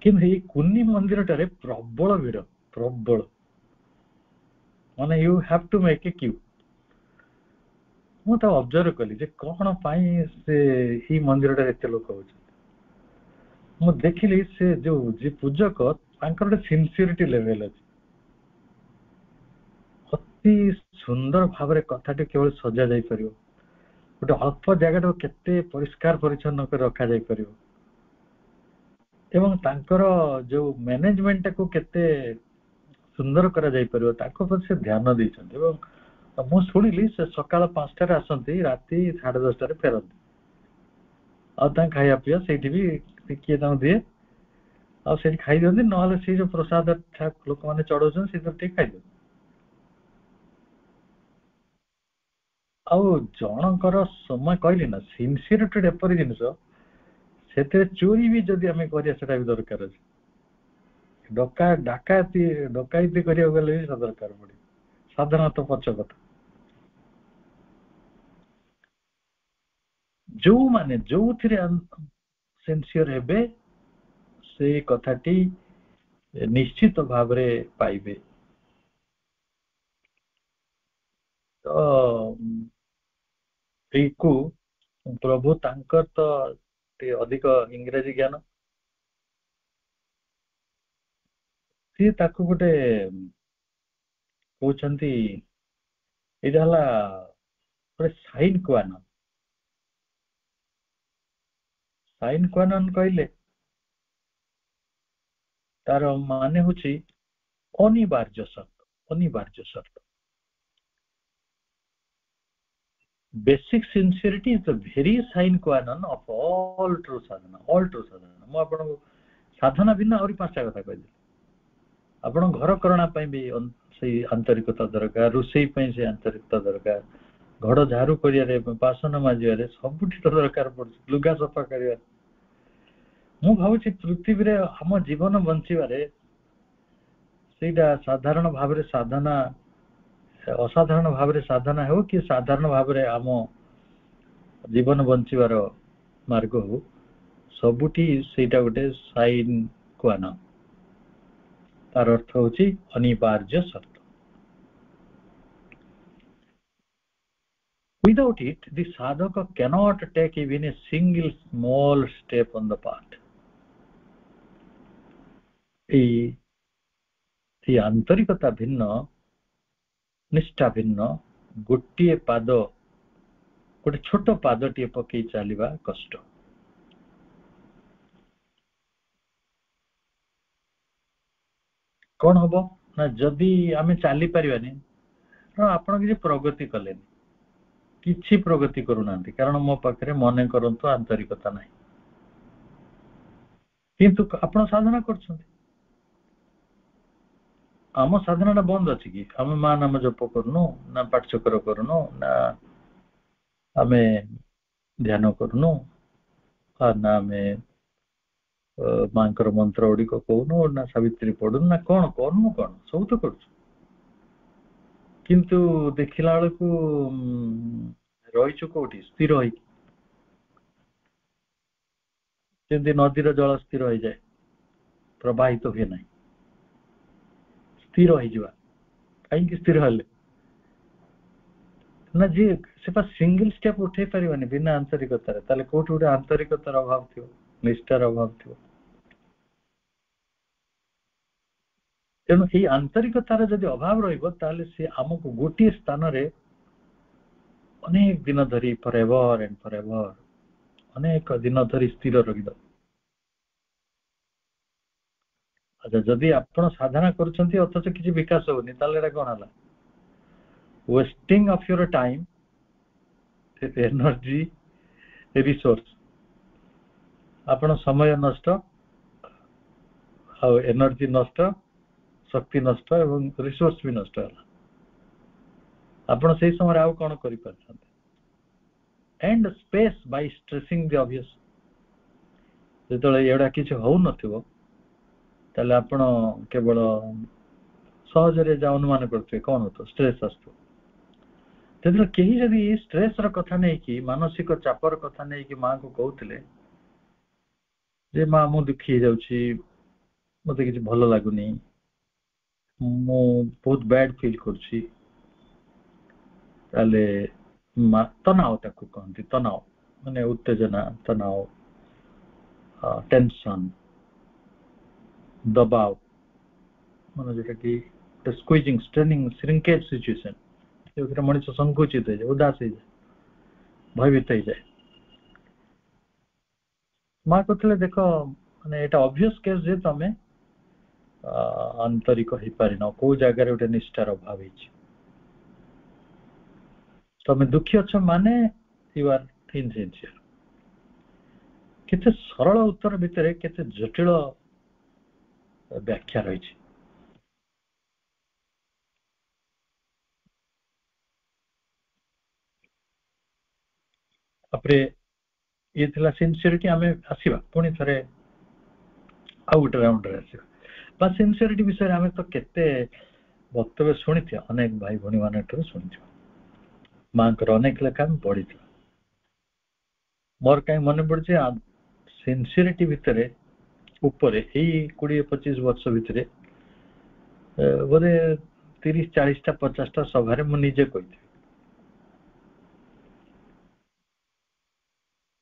किंतु ये कुन्नी मंदिर टारे प्रबल भीड़ प्रबल माने you have to make a queue मु तो ऑब्जर्व कली जे कोन पाई से ही मंदिर टारे एते लोक हो मु देखिली से जो जे पूजक तांकर सिंसियरिटी लेवल अछि अति सुंदर भाव कथाटी केवल सजा जाई परियो गोटे अल्प जगह केते परिष्कार परिच्छन्न कर रखा जाई परियो एवं तांकर जो मैनेजमेंट को केते सुंदर करा जाई परियो ताको पर से ध्यान दैछन्ते एवं मु सुनिली से सकाळ 5टा रे आसंती राती 10:30 रे फेरंती आ ता खाया पिया सेठी भी किए ता दिए आ सेठी खाई दियंती नहले से जो प्रसाद लोक माने चढ़ौछन से तो ठीक खाई दियंती आ जनकर समय कहली ना सिंसियरिटी एपरी जिनस से चोरी भी जदि आम करा भी दरकार अच्छे डकायती करा गले भी दरकार पड़े साधारणतः पक्ष कथा जो माने जो सिंसियर हेबे से कथाटी निश्चित भाव रे पाइबे तो को प्रभु तांकर तो अधिक इंग्रजी ज्ञान सी ताको गोटे कहउछंती एटा हला गोटे साइन क्वानन कहले तार माने होची अनिवार्य शर्त basic sincerity is the very sine qua non of all true sadhana मु आपन साधना बिना और 5टा कथा कहि आपण घर करना पई भी सही आंतरिकता दरकार रुसई पई से आंतरिकता दरकार घड़ झाड़ू करिया रे बासन माजिया रे सबुठी दरकार पड़ लुगा सफा करिया मु भावछि पृथ्वी रे हम जीवन बंचिबा रे सेटा साधारण भाव रे साधना असाधारण भाव रे साधना हो कि साधारण भाव रे आम जीवन बंचिबार मार्ग हो सबुठी सेटा गोटे साइन क्वान तार अर्थ होची अनिवार्य शर्त without it the sadhaka cannot take even a single small step on the path ए आंतरिकता भिन्न निष्ठा भिन्न गोटे पाद गोटे छोट पादटी पकई चलवा कष्ट कौन हम ना जदि आम चली पारानी आप किसी प्रगति कले किसी प्रगति करूना कारण मो पाखे मन करतु आंतरिकता ना किंतु आपण साधना कर आम साधना बंद अच्छी कि आम माँ नाम जप करनु ना पाठचक्र करनु ना आम ध्यान करनु ना आम माँ मंत्र गुड़िक कहूनु ना सावित्री पढ़ुनु ना कौन करनु कौन सब तो कर किंतु देखला बेलू रहीचु कौटी स्थिर होती नदीर जल स्थिर हो जाए प्रवाहित हुए ना स्थिर हो कहीं स्थिर हेले ना जी से सिंगल स्टेप उठे पारे बिना आंतरिकतार ताले कोठी गोटे आंतरिकतार अभाव थी निष्ठार अभाव थी तेणु ये आंतरिकतार जदि अभाव रे आमको गोटे स्थान रे अनेक दिन धरी फॉरएवर एंड फॉरएवर अनेक दिन धरी स्थिर रखिद अच्छा जदि आपण साधना करुछंती अथच किसी विकास होनी ताले एटा कोन हला wasting of your time energy resource आपण समय नष्ट आ एनर्जी नष्ट शक्ति नष्ट एवं रिसोर्स भी नष्ट है आपण से समय आउ कौन करि परछंती and space by stressing the obvious जेतले एडा किछ हो नथिबो ताले आपण केवल सहज रे जा अनुमान करथि कोन होतो स्ट्रेस आस्तो तेतले केही जदी स्ट्रेस र कथा नै कि मानसिक चापर कथा नै कि मां को कहउतले जे मां मु दुखी जाउची मते किछ भलो लागुनी मु बहुत बैड फील करछी ताले तनाव ताकू कहती तनाव माने उत्तेजना तनाव टेंशन दबाव माने जेटा कि स्क्वीजिंग स्ट्रेनिंग श्रिंकेज सिचुएशन जो मनुष्य संकुचित हो जाए उदास हो जाए भयभीत हो जाए माँ कहते देख माने एटा ऑब्वियस केस जे तमे आंतरिक हो पारि न को जगह गोटे निष्ठार अभाव है तमे दुखी अच्छा माने यू आर इनसिंसियर केते सरल उत्तर भितर केते जटिल व्याख्या रही अपरे ये थिला सिंसियरिटी आमे आसीबा पुणी थरे आउट राउंड रे आसीबा बा सिंसियरिटी विषय आमे तो केते वक्तव्य सुनिथि अनेक भाई भणी माने ठो सुनिथि मां कर अनेक लेखा पढ़ी थी मोर कहीं मन पड़े सिंसियरिटी भितर ऊपर यही 20-25 वर्ष भितर बोधे 30-40टा 50टा सभा मु निजे कही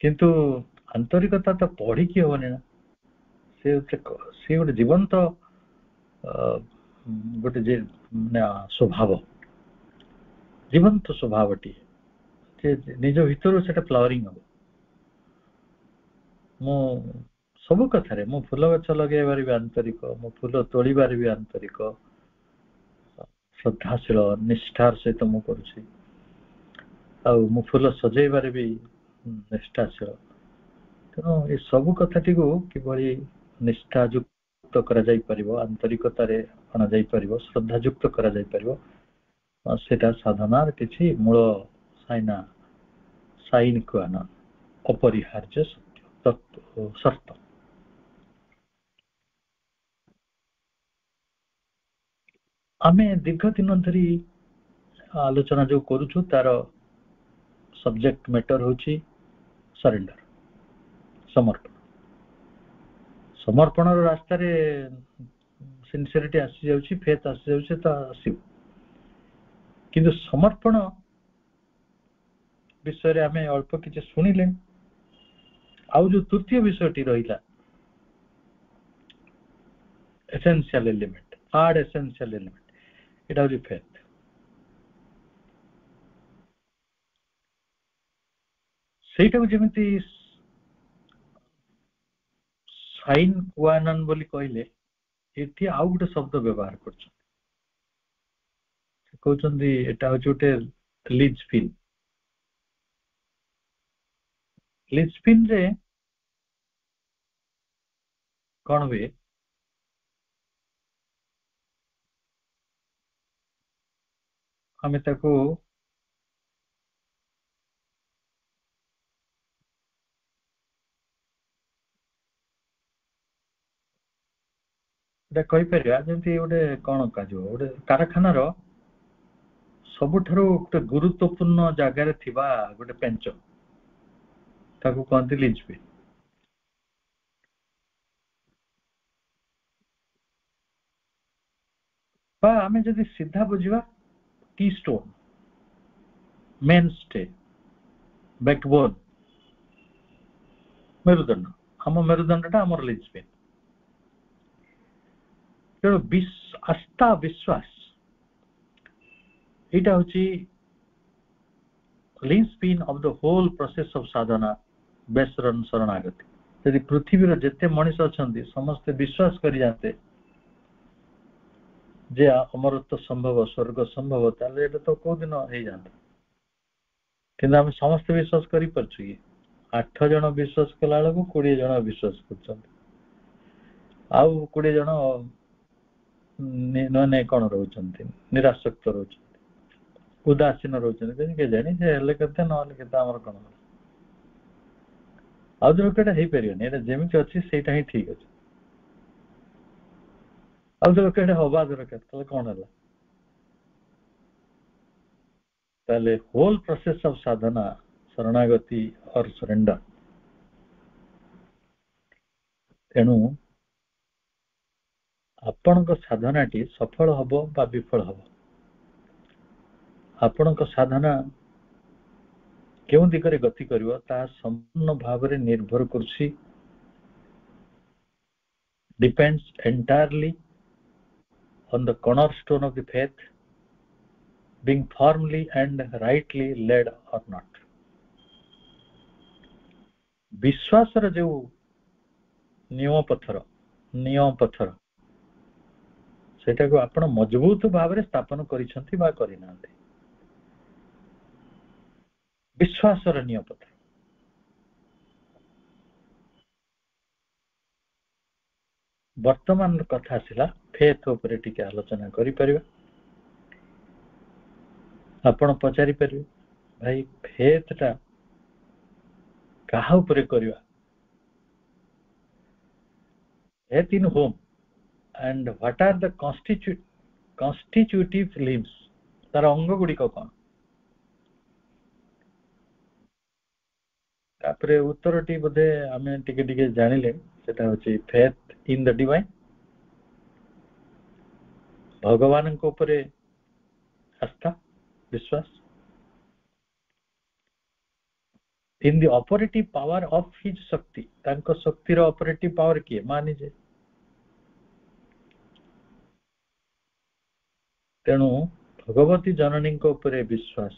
किंतु आंतरिकता तो पढ़ी कि हेनी ना से गोटे जीवंत गोटे स्वभाव जीवंत स्वभावटी निज भीतर से फ्लावरिंग हम मु सब कथार मु फूल गछ लगेबार भी आंतरिक मु फूल तोड़बार भी आंतरिक श्रद्धाशील निष्ठार सहित मु करुछि मु फूल सजेबार भी निष्ठाशील तेणु ये सब कथाटी को किभली निष्ठायुक्त करा जाई परिबो आंतरिकतार अना जाई परिबो श्रद्धायुक्त करा जाई परिबो सेटा साधनार किछि मूल साइना साइन कुआना अपरिहार्य सत्य तत्व शर्त आमे दीर्घ दिन धरी आलोचना जो करूछु तार सब्जेक्ट मैटर होची सरेंडर समर्पण समर्पण रास्ता रे सिंसियरिटी आसी जाउची फेथ आसी जाउची त आसी किंतु समर्पण विषय रे आमे अल्प किछ सुनिले आउ जो तृतीय विषयटी रहिला essential element hard essential element it is faith सेटा को जेमिति साइन कुआनन बोली कहले ଏଠି ଆଉ ଗୋଟେ ଶବ୍ଦ ବ୍ୟବହାର କରୁଛନ୍ତି, କହୁଛନ୍ତି ଏଟା ହଉଛି ଗୋଟେ ଲିଞ୍ଚପିନ୍। ଲିଞ୍ଚପିନ୍ ରେ କଣ ହୁଏ, ଆମେ ତାକୁ ଏଟା କହିପାରିବା ଯେମିତି ଗୋଟେ କଣ କାଯିବ, ଗୋଟେ କାରଖାନାର ସବୁଠାରୁ ଗୋଟେ ଗୁରୁତ୍ୱପୂର୍ଣ୍ଣ ଜାଗାରେ ଥିବା ଗୋଟେ ପେଞ୍ଚ, ତାକୁ କହନ୍ତି ଲିଞ୍ଚପିନ୍। ବା ଆମେ ଯଦି ସିଧା ବୁଝିବା, କି ଷ୍ଟୋନ୍, ମେନ୍ ଷ୍ଟେ, ବ୍ୟାକବୋନ୍, ମେରୁଦଣ୍ଡ, ଆମ ମେରୁଦଣ୍ଡଟା ଆମର ଲିଞ୍ଚପିନ୍। ତେଣୁ ଆସ୍ଥା ବିଶ୍ୱାସ ଏଇଟା ହଉଛି linchpin of the whole process of sadhana besran saranagati। ଯଦି ପୃଥିବୀର ଯେତେ ମଣିଷ ଅଛନ୍ତି ସମସ୍ତେ ବିଶ୍ୱାସ କରି ଯାଆନ୍ତେ ଯେ ଅମରତ୍ୱ ସମ୍ଭବ, ସ୍ୱର୍ଗ ସମ୍ଭବ, ତାହେଲେ ଏଟା ତ କୋଉ ଦିନ ହେଇଯାନ୍ତା। କିନ୍ତୁ ଆମେ ସମସ୍ତେ ବିଶ୍ୱାସ କରିପାରୁଛୁ କି? 8 ଜଣ ବିଶ୍ୱାସ କଲା ବେଳକୁ 20 ଜଣ ବିଶ୍ୱାସ କରୁଛନ୍ତି, ଆଉ 20 ଜଣ ମାନେ କଣ ରହୁଛନ୍ତି, ନିରାସକ୍ତ ରହୁଛନ୍ତି, ଉଦାସୀନ ରହୁଛନ୍ତି। କେଜାଣି ସେ ହେଲେ କେତେ ନହେଲେ କେତେ, ଆମର କଣ। ଆଉ ଯୋଉ କେଟା ହେଇପାରିବନି, ଏଟା ଯେମିତି ଅଛି ସେଇଟା ହିଁ ଠିକ ଅଛି। ଆଉ ଯୋଉ କେଟା ହବା ଦରକାର, ତାହେଲେ କଣ ହେଲା? ତାହେଲେ ହୋଲ ପ୍ରୋସେସ ଅଫ ସାଧନା ଶରଣାଗତି ଅର ସରେଣ୍ଡର। ତେଣୁ ଆପଣଙ୍କ ସାଧନାଟି ସଫଳ ହବ ବା ବିଫଳ ହବ, ଆପଣଙ୍କ ସାଧନା କେଉଁ ଦିଗରେ ଗତି କରିବ ତାହା ସମ୍ପୂର୍ଣ୍ଣ ଭାବରେ ନିର୍ଭର କରୁଛି, depends entirely on the cornerstone of the faith being firmly and rightly led or not। ବିଶ୍ୱାସର ଯେଉଁ ନିୟମ ପଥର ସେଟାକୁ ଆପଣ ମଜବୁତ ଭାବରେ ସ୍ଥାପନ କରିଛନ୍ତି ବା କରିନାହାନ୍ତି। ବିଶ୍ୱାସର ନିୟମ ପଥର। ବର୍ତ୍ତମାନ କଥା ଆସିଲା ଫେଥ ଉପରେ ଟିକେ ଆଲୋଚନା କରିପାରିବା। ଆପଣ ପଚାରି ପାରିବେ, ଭାଇ ଫେଥଟା କାହା ଉପରେ କରିବା? faith in whom and what are the constitutive limbs, ତାର ଅଙ୍ଗ ଗୁଡ଼ିକ କ'ଣ? ତାପରେ ଉତ୍ତରଟି ବୋଧେ ଆମେ ଟିକେ ଟିକେ ଜାଣିଲେ, ସେଟା ହଉଛି faith in the divine, ଭଗବାନଙ୍କ ଉପରେ ଆସ୍ଥା ବିଶ୍ୱାସ, in the operative power of his ଶକ୍ତି, ତାଙ୍କ ଶକ୍ତିର ଅପରେଟିଭ ପାୱାର କିଏ? ମା ନିଜେ। ତେଣୁ ଭଗବତୀ ଜନନୀଙ୍କ ଉପରେ ବିଶ୍ୱାସ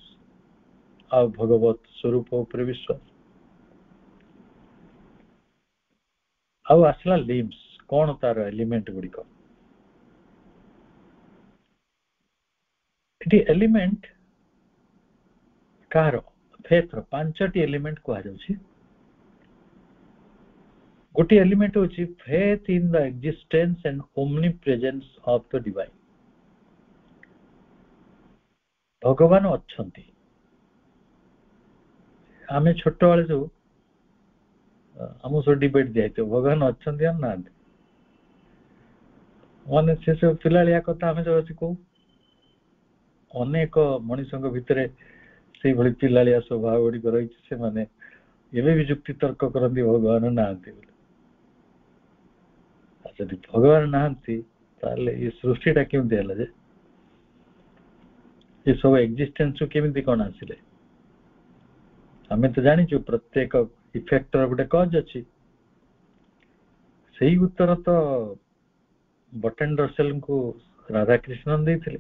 ଆଉ ଭଗବତ ସ୍ୱରୂପ ଉପରେ ବିଶ୍ୱାସ। ଆଉ ଆସିଲା ଲିମ୍ସ, କ'ଣ ତାର ଏଲିମେଣ୍ଟ ଗୁଡ଼ିକ? ଏଠି ଏଲିମେଣ୍ଟ କାହାର? ଫେଥର 5ଟି ଏଲିମେଣ୍ଟ କୁହାଯାଉଛି। ଗୋଟିଏ ଏଲିମେଣ୍ଟ ହେଉଛି faith in the existence and omnipresence of the divine. ଭଗବାନ ଅଛନ୍ତି। ଆମେ ଛୋଟବେଳେ ଯୋଉ ଆମକୁ ସବୁ ଡିବେଟ ଦିଆଯାଇଥିବ, ଭଗବାନ ଅଛନ୍ତି ନା ନାହାନ୍ତି, ମାନେ ସେ ସବୁ ପିଲାଳିଆ କଥା ଆମେ ଯୋଉ ଅଛି କହୁ। ଅନେକ ମଣିଷଙ୍କ ଭିତରେ ସେଇଭଳି ପିଲାଳିଆ ସ୍ୱଭାବ ଗୁଡ଼ିକ ରହିଛି, ସେମାନେ ଏବେ ବି ଯୁକ୍ତି ତର୍କ କରନ୍ତି ଭଗବାନ ନାହାନ୍ତି ବୋଲି। ଯଦି ଭଗବାନ ନାହାନ୍ତି ତାହେଲେ ଏ ସୃଷ୍ଟିଟା କେମିତି ହେଲା, ଯେ ଏସବୁ ଏକ୍ଜିଷ୍ଟେନ୍ସରୁ କେମିତି କ'ଣ ଆସିଲେ? ଆମେ ତ ଜାଣିଛୁ ପ୍ରତ୍ୟେକ ଇଫେକ୍ଟର ଗୋଟେ କଜ ଅଛି। ସେଇ ଉତ୍ତର ତ ବର୍ଟନ ରସେଲଙ୍କୁ ରାଧାକ୍ରିଷ୍ଣନ ଦେଇଥିଲେ।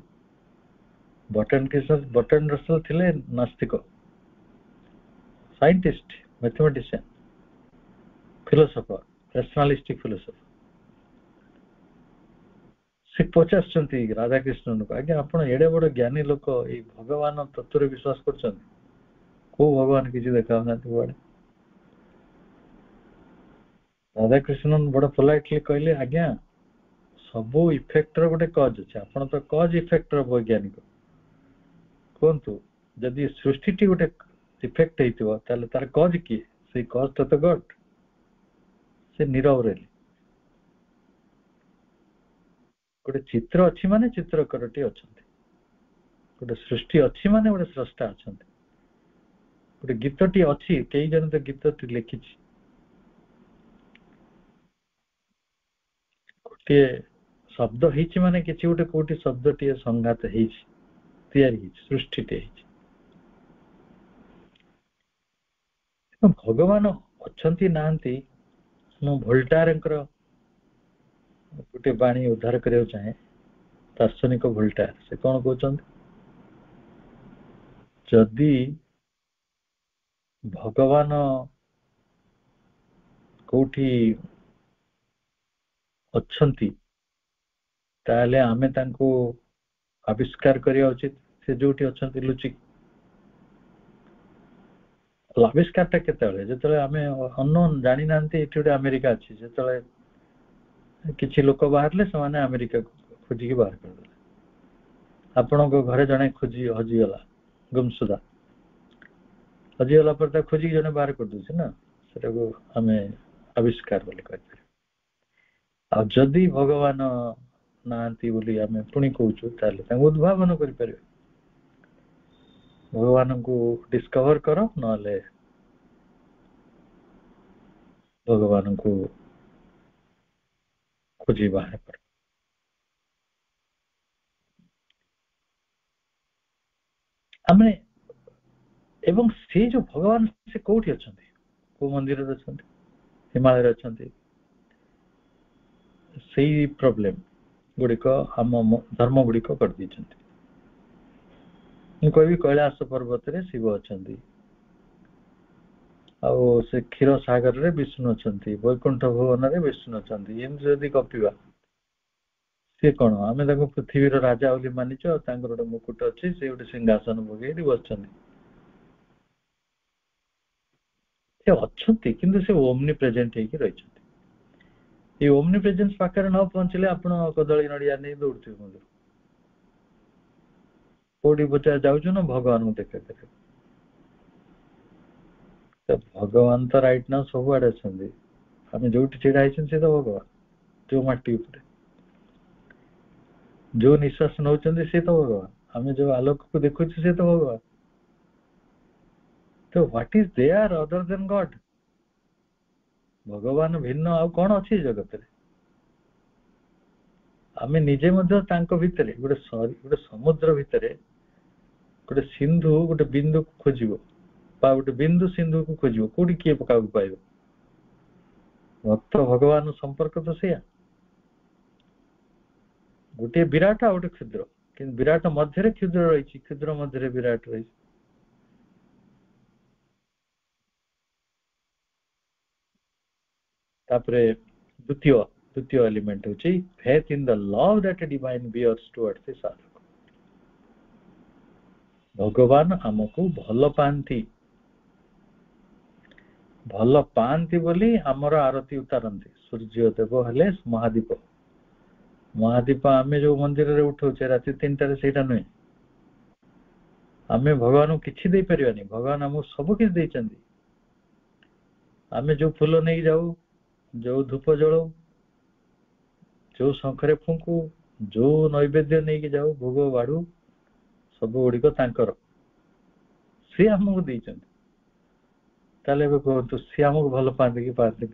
ବର୍ଟନ ରସେଲ ଥିଲେ ନାସ୍ତିକ, ସାଇଣ୍ଟିଷ୍ଟ, ମ୍ୟାଥମେଟିସିଆନ, ଫିଲୋସଫର, ରେସନାଲିଷ୍ଟିକ ଫିଲୋସଫର। से पचार राधाकृष्ण को आज्ञा आप एडे बड़ ज्ञानी लोक ये भगवान तत्व विश्वास कर भगवान किसी देखा कड़े राधाकृष्ण बड़ पोलाइटली कहले आज्ञा सबू इफेक्टर गोटे कज अच्छे आप तो कज इफेक्टर वैज्ञानिक कहतु जदि सृष्टि गोटे इफेक्ट होता तार कज किए से कज तो गड से नीरव रही गोटे चित्र अच्छी माने चित्रकरटी अच्छा गोटे सृष्टि अच्छी माने गोटे स्रष्टा अच्छा गोटे गीतटी अच्छी कई जन तो गीतटी लिखी गोटे शब्द होती माने किसी गोटे कोटी शब्दटी संघात सृष्टि भगवान अच्छा नाहंती मु भोल्टायर गोटे बाणी उद्धार करने चाहे दार्शनिक भोल्टायर से कौन कहते जदि भगवान कोठी अच्छंती ताले आमे तांको आविष्कार करिया उचित से जोटी अच्छंती लुचि आविष्कारटा केतेबेले जेतेबेले आमे अननोन जानि नांती एठी गोटे अमेरिका अछि जेतेबेले किछि लोक बाहरले समाने अमेरिका खोजी के बाहर कर देले आपण को घरे जने खोजी हजी गला गुमसुदा हजी गला पर ता खोजी जने बाहर कर दउछ ना सेटा को हमें आविष्कार बोली कहते आ जदि भगवान नांती बोली हमें पुणी कहूछु ताले ता उद्भावन करि परिबे भगवान को डिस्कवर करो नले भगवान को खोजी बाहर कर हमें एवं से जो भगवान से कोठी अछंती को मंदिर रे अछंती हिमालय रे अछंती सही प्रॉब्लम गुडी को हम धर्म गुडी को कर दी छंती कोई भी कैलाश पर्वत रे शिव अछंती आ से क्षीर सागर रे विष्णु अछंती वैकुंठ भवन रे विष्णु अछंती एम जदी कपिवा से कोन हमें ताको पृथ्वी रो राजा ओली मानिचो तांकर गोटे मुकुट अछि से गोटे सिंहासन भोगेरी बसछंती से अछंती किंतु से ओमनी प्रेजेंट हेकी रहिछंती ए ओमनी प्रेजेंस पाकर न पहुंचले आपण कदली नडिया नै दौड़थि मंदिर कोडी बचा जाउछु न भगवान को देखा करे तो भगवान तो राइट ना सब आड़े छंदी हमें जोटी छिड़ा आइछन से तो भगवान जो माटी ऊपर जो निश्वास नौचंदी से तो भगवान हमें जो आलोक को देखु से तो भगवान तो what is there other than God भगवान भिन्न आ कोन अछि जगत रे हमें निजे मध्य तांको भितरे गोटे समुद्र भितरे गोटे सिंधु गोटे बिंदु को खोजिबो बा गोटे बिंदु सिंधु को खोजिबो कोडी किए पका पाइबो भक्त भगवान संपर्क तो सेया गोटे विराट आ गोटे क्षुद्र कि विराट मध्य रे क्षुद्र रही क्षुद्र मध्य रे विराट रही तापरे द्वितीय एलिमेंट होची faith in the love that divine bears towards the sadhak भगवान हमको भल पांती बोली हमर आरती उतारंती सूर्य देव हेले महादीप महादीप आमे जो मंदिर रे उठौचे राति 3टा रे सेटा नै आमे भगवान किछि दे परिवानी भगवान हमको सब किछ दैचंदी आमे जो फूल नै जाऊ जो धूप जलो जो शंखरे फुंकू जो नैवेद्य नहीं जाऊ भोग बाड़ू सब गुड़ी तांकर सी हमको देचंदी ताले कहतु सी हमको भल पाते कि पाते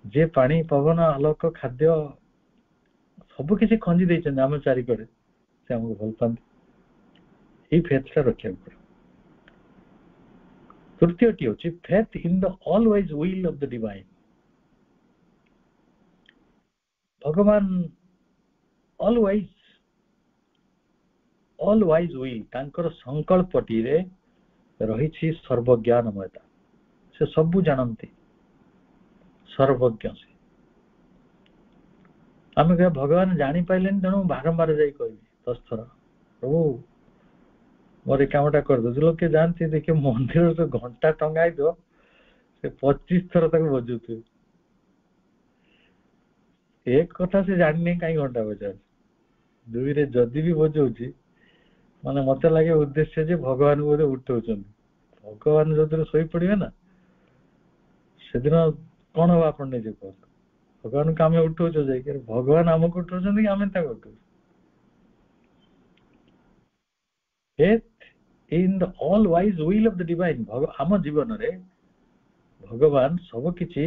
जे पानी पवन आलोक खाद्य सब किसी खंजी देचंदी हम चारि करे से हमको भल पाते ई फेथ सा रखिया पड़े तृतीयटी होची faith in the always will of the divine भगवान ऑलवेज विल तांकर संकल्पटी रे रही सर्वज्ञानमयता से सबू जानती सर्वज्ञ से आम क्या भगवान जानी पाइले तेणु बारंबार जाई कह 10 थर प्रभु मोर कामटा कर दो लोग के जानते देखिए मंदिर तो घंटा टंगाई दो से 25 थर तक बजुथे एक कथा से जानी कहीं घंटा बजा दुई रे जदि भी बजाऊँ माने मत लगे उद्देश्य जे भगवान बोधे उठाऊ भगवान जो शोई पड़े ना से दिन कौन हम आप निजे कह भगवान को आम उठाऊ जाए भगवान आमको उठाऊ कि आम उठाऊ faith in the all wise will of the divine आम जीवन रे भगवान सब किछि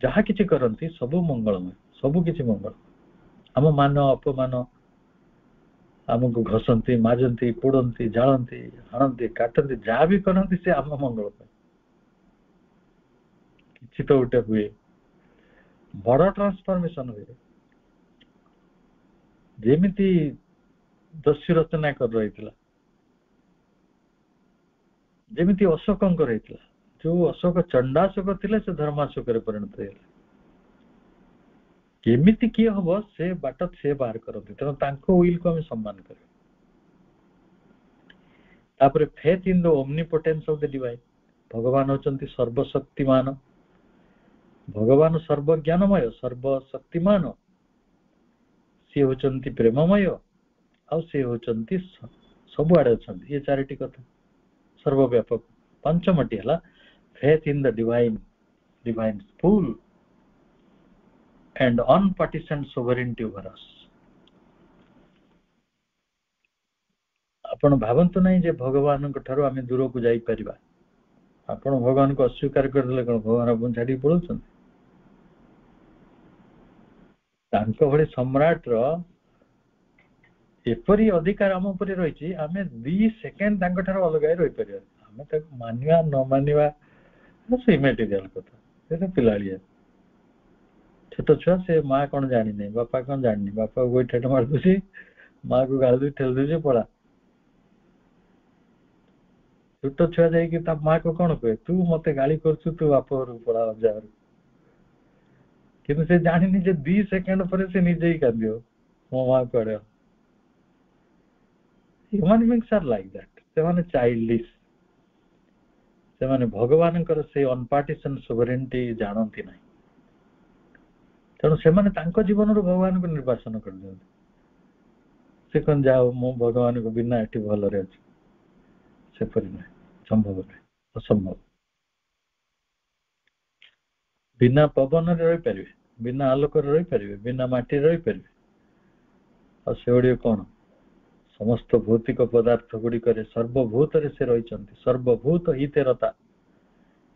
जहा किछि करंती सब मंगलमय सब किछि मंगल आम मान अपमान आमको घसंती माजंती पोड़ती जालती हाणती काटती जहाँ भी करती से आम मंगल किछि तो उठे हुए बड़ ट्रांसफॉर्मेशन हुए जेमिति दस्यु रचना कर रही जेमिति अशोक रही जो अशोक चंडाशोक थे से धर्माशोक परिणत होगा केमिति किए हम से बाट से बाहर करते तेणु तांको विल को हमें सम्मान कर faith in the omnipotence of the divine भगवान होचंती सर्वशक्तिमान भगवान सर्वज्ञानमय सर्वशक्तिमान सी होचंती प्रेममय आ सी होचंती सबुआड़े अछंती ये चारिटी कथा सर्वव्यापक पंचमटी है faith in the divine divine full and unpartitioned sovereignty over us आपण भावंतु नहीं जे भगवान को ठारो आमे दूर को जाई परिबा आपण भगवान को अस्वीकार कर देले कोन भगवान अपन छाडी पळुछन तांको भले सम्राट रो एपरी अधिकार आम ऊपर रहिछि आमे 2 सेकेंड तांको ठारो अलगाई रहि परिबा आमे तक मानिवा न मानिवा से मेटेरियल कथा से पिलालिया छोट छुआ से माँ कौन जानी नहीं बापा कौन जानी बापा कोई ठेठ मार दूसरी माँ को गाल ठेल दूसरी पड़ा छोट छुआ जाए माँ को कौन कहे तू मत गाली कर तू बाप घर पड़ा अजा कि जानी जे 2 सेकेंड पर से निजे ही कांद मो माँ कड़े human beings are like that से माने चाइल्डिश से माने भगवान से अनपार्टीशन सोवरेनिटी जानती नहीं तेणु से जीवन रू भगवान को निर्वासन कर दियंती से कौन जाओ मो भगवान को बिना एटी भल रे अछि से परि नहीं संभव नहीं असंभव बिना पवन रे रही परिवे बिना आलोक रे रही परिवे बिना माटी रे रही परिवे और सेवडी कौन समस्त भौतिक पदार्थ गुडी करे सर्वभूत रे से रही चंती सर्वभूत हितेरता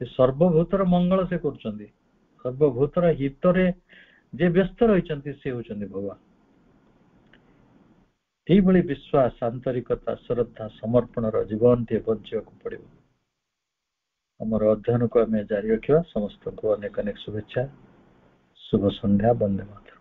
ये सर्वभूतर मंगल से करचंती सर्वभूतर हित रे जे व्यस्त रही से होचंती भगवान यही भली विश्वास आंतरिकता श्रद्धा समर्पण जीवन टे बंचिया को पड़िबो हमर अध्ययन को हमें जारी रखिबा समस्त को अनेक अनेक शुभेच्छा शुभ संध्या वंदे मातरम।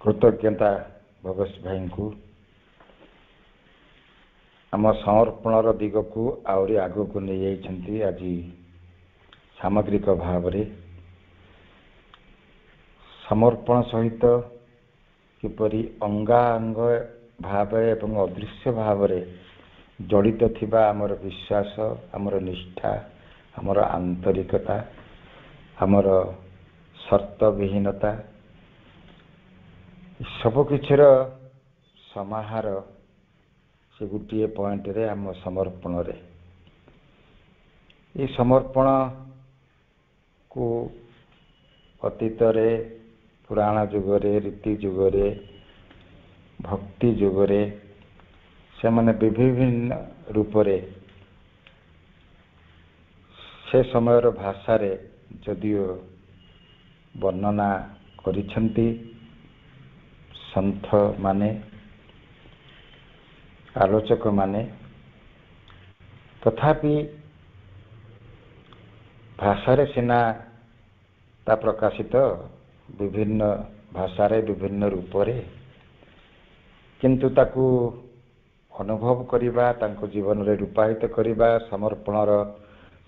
कृतज्ञता भगत भाई को आम समर्पण दिग को आहरी आग को नहीं जाइछंती आज सामग्रिक भाव रे समर्पण सहित किपरि अंगांग भाव एवं अदृश्य भाव रे जड़ित थिबा आमर विश्वास आमर निष्ठा आमर आंतरिकता आमर शर्त विहीनता सब किछर समाहार से गोटे पॉइंट रे आम समर्पण रे ये समर्पण को अतीत रे पुराण जुग रे रीति जुग रे भक्ति जुग रे से माने विभिन्न रूप रे से समयर भाषा रे जदियो वर्णना करिछंती संत माने आलोचक माने तथापि भाषा रे सिना ता प्रकाशित ବିଭିନ୍ନ ଭାଷାରେ ବିଭିନ୍ନ ରୂପରେ, କିନ୍ତୁ ତାକୁ ଅନୁଭବ କରିବା, ତାଙ୍କୁ ଜୀବନରେ ରୂପାୟିତ କରିବା, ସମର୍ପଣର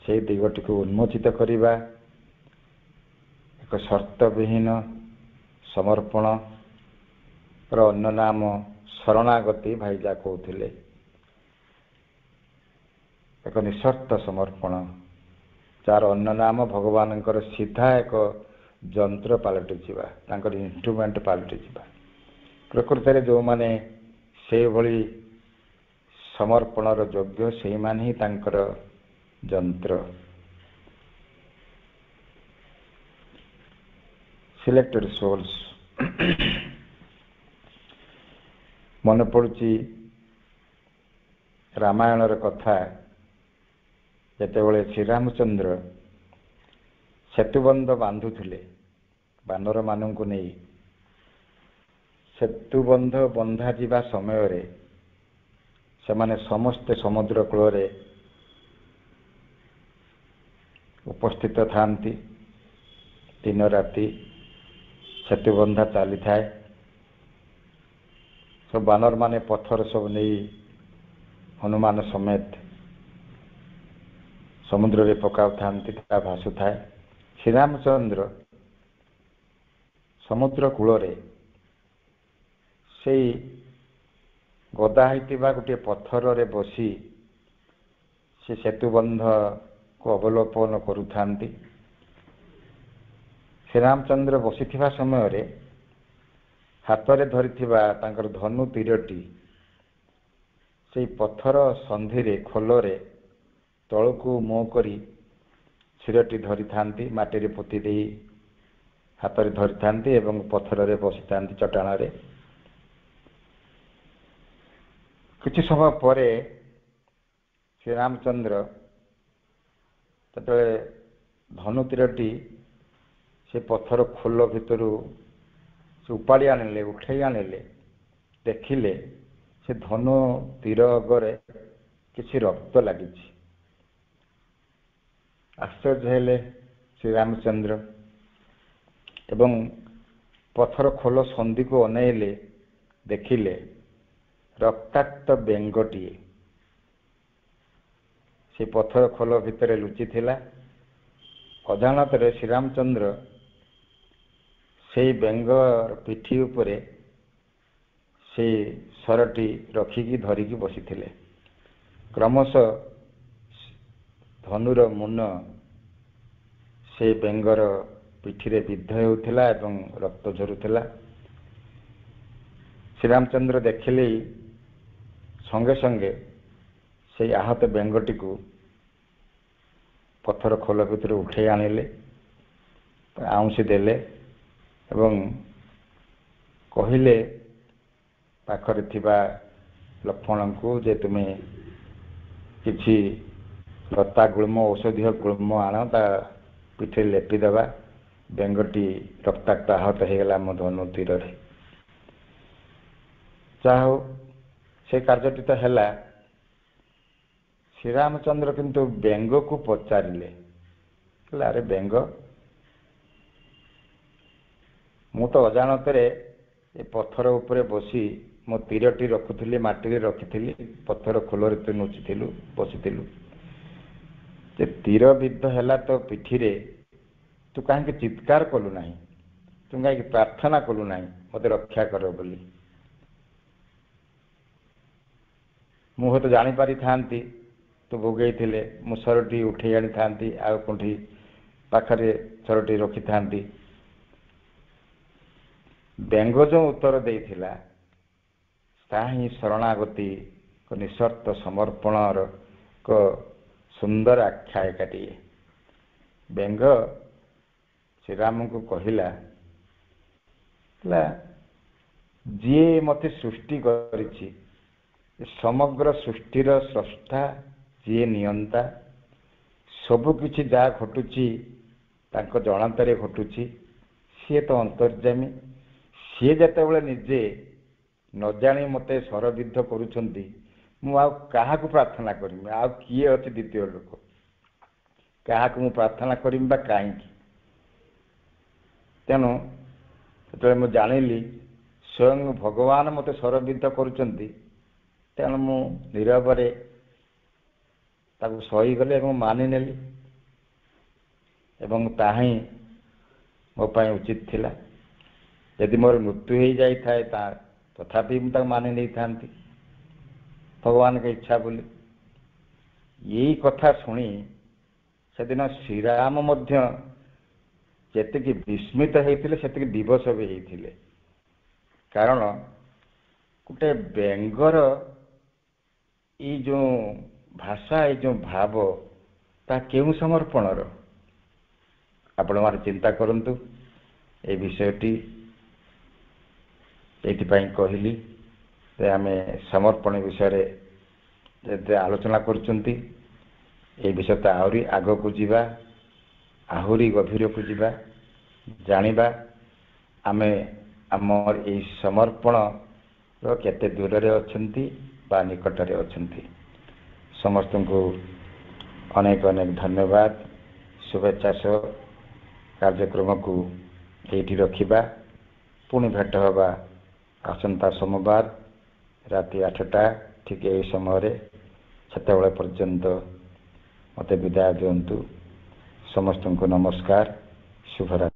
ସେହି ଦିଗଟିକୁ ଉନ୍ମୋଚିତ କରିବା, ଏକ ସର୍ତ୍ତବିହୀନ ସମର୍ପଣର ଅନ୍ୟ ନାମ ଶରଣାଗତି। ଭାଇ ଯାହା କହୁଥିଲେ, ଏକ ନିଃସର୍ତ୍ତ ସମର୍ପଣ, ଯାହାର ଅନ୍ୟ ନାମ ଭଗବାନଙ୍କର ସିଧା ଏକ ଯନ୍ତ୍ର ପାଲଟିଯିବା, ତାଙ୍କର ଇନ୍ଷ୍ଟ୍ରୁମେଣ୍ଟ ପାଲଟିଯିବା। ପ୍ରକୃତରେ ଯେଉଁମାନେ ସେଇଭଳି ସମର୍ପଣର ଯୋଗ୍ୟ, ସେଇମାନେ ହିଁ ତାଙ୍କର ଯନ୍ତ୍ର। Selected souls. ମନେ ପଡ଼ୁଛି ରାମାୟଣର କଥା, ଯେତେବେଳେ ଶ୍ରୀରାମଚନ୍ଦ୍ର ସେତୁବନ୍ଧ ବାନ୍ଧୁଥିଲେ ବାନରମାନଙ୍କୁ ନେଇ। ସେତୁବନ୍ଧ ବନ୍ଧାଯିବା ସମୟରେ ସେମାନେ ସମସ୍ତେ ସମୁଦ୍ର କୂଳରେ ଉପସ୍ଥିତ ଥାନ୍ତି। ଦିନ ରାତି ସେତୁବନ୍ଧା ଚାଲିଥାଏ। ସବୁ ବାନରମାନେ ପଥର ସବୁ ନେଇ ହନୁମାନ ସମେତ ସମୁଦ୍ରରେ ପକାଉଥାନ୍ତି, ତାହା ଭାସୁଥାଏ। ଶ୍ରୀରାମଚନ୍ଦ୍ର ସମୁଦ୍ର କୂଳରେ ସେଇ ଗଦା ହୋଇଥିବା ଗୋଟିଏ ପଥରରେ ବସି ସେ ସେତୁବନ୍ଧକୁ ଅବଲୋକନ କରୁଥାନ୍ତି। ଶ୍ରୀରାମଚନ୍ଦ୍ର ବସିଥିବା ସମୟରେ ହାତରେ ଧରିଥିବା ତାଙ୍କର ଧନୁ ତୀରଟି ସେଇ ପଥର ସନ୍ଧିରେ, ଖୋଲରେ ତଳକୁ ମୁହଁ କରି ଶିରଟି ଧରିଥାନ୍ତି, ମାଟିରେ ପୋତି ଦେଇ ହାତରେ ଧରିଥାନ୍ତି ଏବଂ ପଥରରେ ବସିଥାନ୍ତି ଚଟାଣରେ। କିଛି ସମୟ ପରେ ଶ୍ରୀରାମଚନ୍ଦ୍ର ଯେତେବେଳେ ଧନୁ ତୀରଟି ସେ ପଥର ଖୋଲ ଭିତରୁ ସେ ଉପାଡ଼ି ଆଣିଲେ, ଉଠେଇ ଆଣିଲେ, ଦେଖିଲେ ସେ ଧନୁ ତୀର ଅଗରେ କିଛି ରକ୍ତ ଲାଗିଛି। ଆଶ୍ଚର୍ଯ୍ୟ ହେଲେ ଶ୍ରୀରାମଚନ୍ଦ୍ର ଏବଂ ପଥର ଖୋଲ ସନ୍ଧିକୁ ଅନେଇଲେ, ଦେଖିଲେ ରକ୍ତାକ୍ତ ବେଙ୍ଗଟିଏ ସେ ପଥର ଖୋଲ ଭିତରେ ଲୁଚିଥିଲା। ଅଜାଣତରେ ଶ୍ରୀରାମଚନ୍ଦ୍ର ସେଇ ବେଙ୍ଗ ପିଠି ଉପରେ ସେଇ ଶରଟି ରଖିକି ଧରିକି ବସିଥିଲେ। କ୍ରମଶଃ ଧନୁର ମୁନ ସେ ବେଙ୍ଗର ପିଠିରେ ବିଦ୍ଧ ହେଉଥିଲା ଏବଂ ରକ୍ତ ଝରୁଥିଲା। ଶ୍ରୀରାମଚନ୍ଦ୍ର ଦେଖିଲେ ସଙ୍ଗେ ସଙ୍ଗେ ସେଇ ଆହତ ବେଙ୍ଗଟିକୁ ପଥର ଖୋଲ ଭିତରୁ ଉଠେଇ ଆଣିଲେ, ଆଉଁସି ଦେଲେ ଏବଂ କହିଲେ ପାଖରେ ଥିବା ଲକ୍ଷ୍ମଣଙ୍କୁ ଯେ ତୁମେ କିଛି ଲତା ଗୁଳ୍ମ, ଔଷଧୀୟ ଗୁଳ୍ମ ଆଣ, ତା ପିଠିରେ ଲେପିଦେବା। ବେଙ୍ଗଟି ରକ୍ତାକ୍ତ ଆହତ ହେଇଗଲା ମୋ ଧନୁ ତୀରରେ। ଯାହା ହଉ ସେ କାର୍ଯ୍ୟଟି ତ ହେଲା। ଶ୍ରୀରାମଚନ୍ଦ୍ର କିନ୍ତୁ ବେଙ୍ଗକୁ ପଚାରିଲେ, ଆରେ ବେଙ୍ଗ, ମୁଁ ତ ଅଜାଣତରେ ଏ ପଥର ଉପରେ ବସି ମୋ ତୀରଟି ରଖୁଥିଲି, ମାଟିରେ ରଖିଥିଲି, ପଥର ଖୋଲରେ ତୁ ନୁଚିଥିଲୁ, ବସିଥିଲୁ, ଯେ ତୀର ବିଦ୍ଧ ହେଲା ତ ପିଠିରେ, ତୁ କାହିଁକି ଚିତ୍କାର କଲୁ ନାହିଁ? ତୁ କାହିଁକି ପ୍ରାର୍ଥନା କଲୁ ନାହିଁ ମୋତେ ରକ୍ଷା କର ବୋଲି? ମୁଁ ହୁଏତ ଜାଣିପାରିଥାନ୍ତି ତୁ ଭୋଗେଇଥିଲେ, ମୁଁ ଶରଟି ଉଠେଇ ଆଣିଥାନ୍ତି, ଆଉ କୋଉଠି ପାଖରେ ଶରଟି ରଖିଥାନ୍ତି। ବେଙ୍ଗ ଯେଉଁ ଉତ୍ତର ଦେଇଥିଲା ତାହା ହିଁ ଶରଣାଗତି, ନିଃସର୍ତ୍ତ ସମର୍ପଣର ଏକ ସୁନ୍ଦର ଆଖ୍ୟାୟିକାଟିଏ। ବେଙ୍ଗ ଶ୍ରୀରାମଙ୍କୁ କହିଲା, ଯିଏ ମୋତେ ସୃଷ୍ଟି କରିଛି, ସମଗ୍ର ସୃଷ୍ଟିର ସ୍ରଷ୍ଟା ଯିଏ ନିୟନ୍ତା, ସବୁକିଛି ଯାହା ଘଟୁଛି ତାଙ୍କ ଜଣାନ୍ତରେ ଘଟୁଛି, ସିଏ ତ ଅନ୍ତର୍ଯ୍ୟାମୀ। ସିଏ ଯେତେବେଳେ ନିଜେ ନ ଜାଣି ମୋତେ ଶରବିଦ୍ଧ କରୁଛନ୍ତି, ମୁଁ ଆଉ କାହାକୁ ପ୍ରାର୍ଥନା କରିବି? ଆଉ କିଏ ଅଛି ଦ୍ୱିତୀୟ ଲୋକ? କାହାକୁ ମୁଁ ପ୍ରାର୍ଥନା କରିବି ବା କାହିଁକି? ତେଣୁ ସେତେବେଳେ ମୁଁ ଜାଣିଲି ସ୍ୱୟଂ ଭଗବାନ ମୋତେ ସ୍ୱରବିଦ୍ଧ କରୁଛନ୍ତି, ତେଣୁ ମୁଁ ନୀରବରେ ତାକୁ ସହିଗଲି ଏବଂ ମାନିନେଲି ଏବଂ ତାହା ହିଁ ମୋ ପାଇଁ ଉଚିତ ଥିଲା। ଯଦି ମୋର ମୃତ୍ୟୁ ହେଇଯାଇଥାଏ ତଥାପି ମୁଁ ତାକୁ ମାନି ନେଇଥାନ୍ତି, ଭଗବାନଙ୍କ ଇଚ୍ଛା ବୋଲି। ଏଇ କଥା ଶୁଣି ସେଦିନ ଶ୍ରୀରାମ ମଧ୍ୟ ଯେତିକି ବିସ୍ମିତ ହେଇଥିଲେ ସେତିକି ବିବଶ ବି ହେଇଥିଲେ। କାରଣ ଗୋଟେ ବ୍ୟଙ୍ଗର ଏଇ ଯେଉଁ ଭାଷା, ଏଇ ଯେଉଁ ଭାବ, ତା କେଉଁ ସମର୍ପଣର? ଆପଣମାନେ ଚିନ୍ତା କରନ୍ତୁ। এই ବିଷୟଟି ଏଇଥିପାଇଁ କହିଲି ଯେ ଆମେ ସମର୍ପଣ ବିଷୟରେ ଯେତେ ଆଲୋଚନା କରୁଛନ୍ତି, এই ବିଷୟଟା ଆହୁରି ଆଗକୁ ଯିବା, ଆହୁରି ଗଭୀରକୁ ଯିବା, ଜାଣିବା ଆମେ ଆମର ଏହି ସମର୍ପଣର କେତେ ଦୂରରେ ଅଛନ୍ତି ବା ନିକଟରେ ଅଛନ୍ତି। ସମସ୍ତଙ୍କୁ ଅନେକ ଅନେକ ଧନ୍ୟବାଦ। शुभेच्छा सह कार्यक्रम को यही रखा। पुणी भेट हवा आसंता सोमवार राति 8टा ठीक यही समय से पर्यंत मत विदाय दिंतु। समस्त को नमस्कार, शुभरात्रि।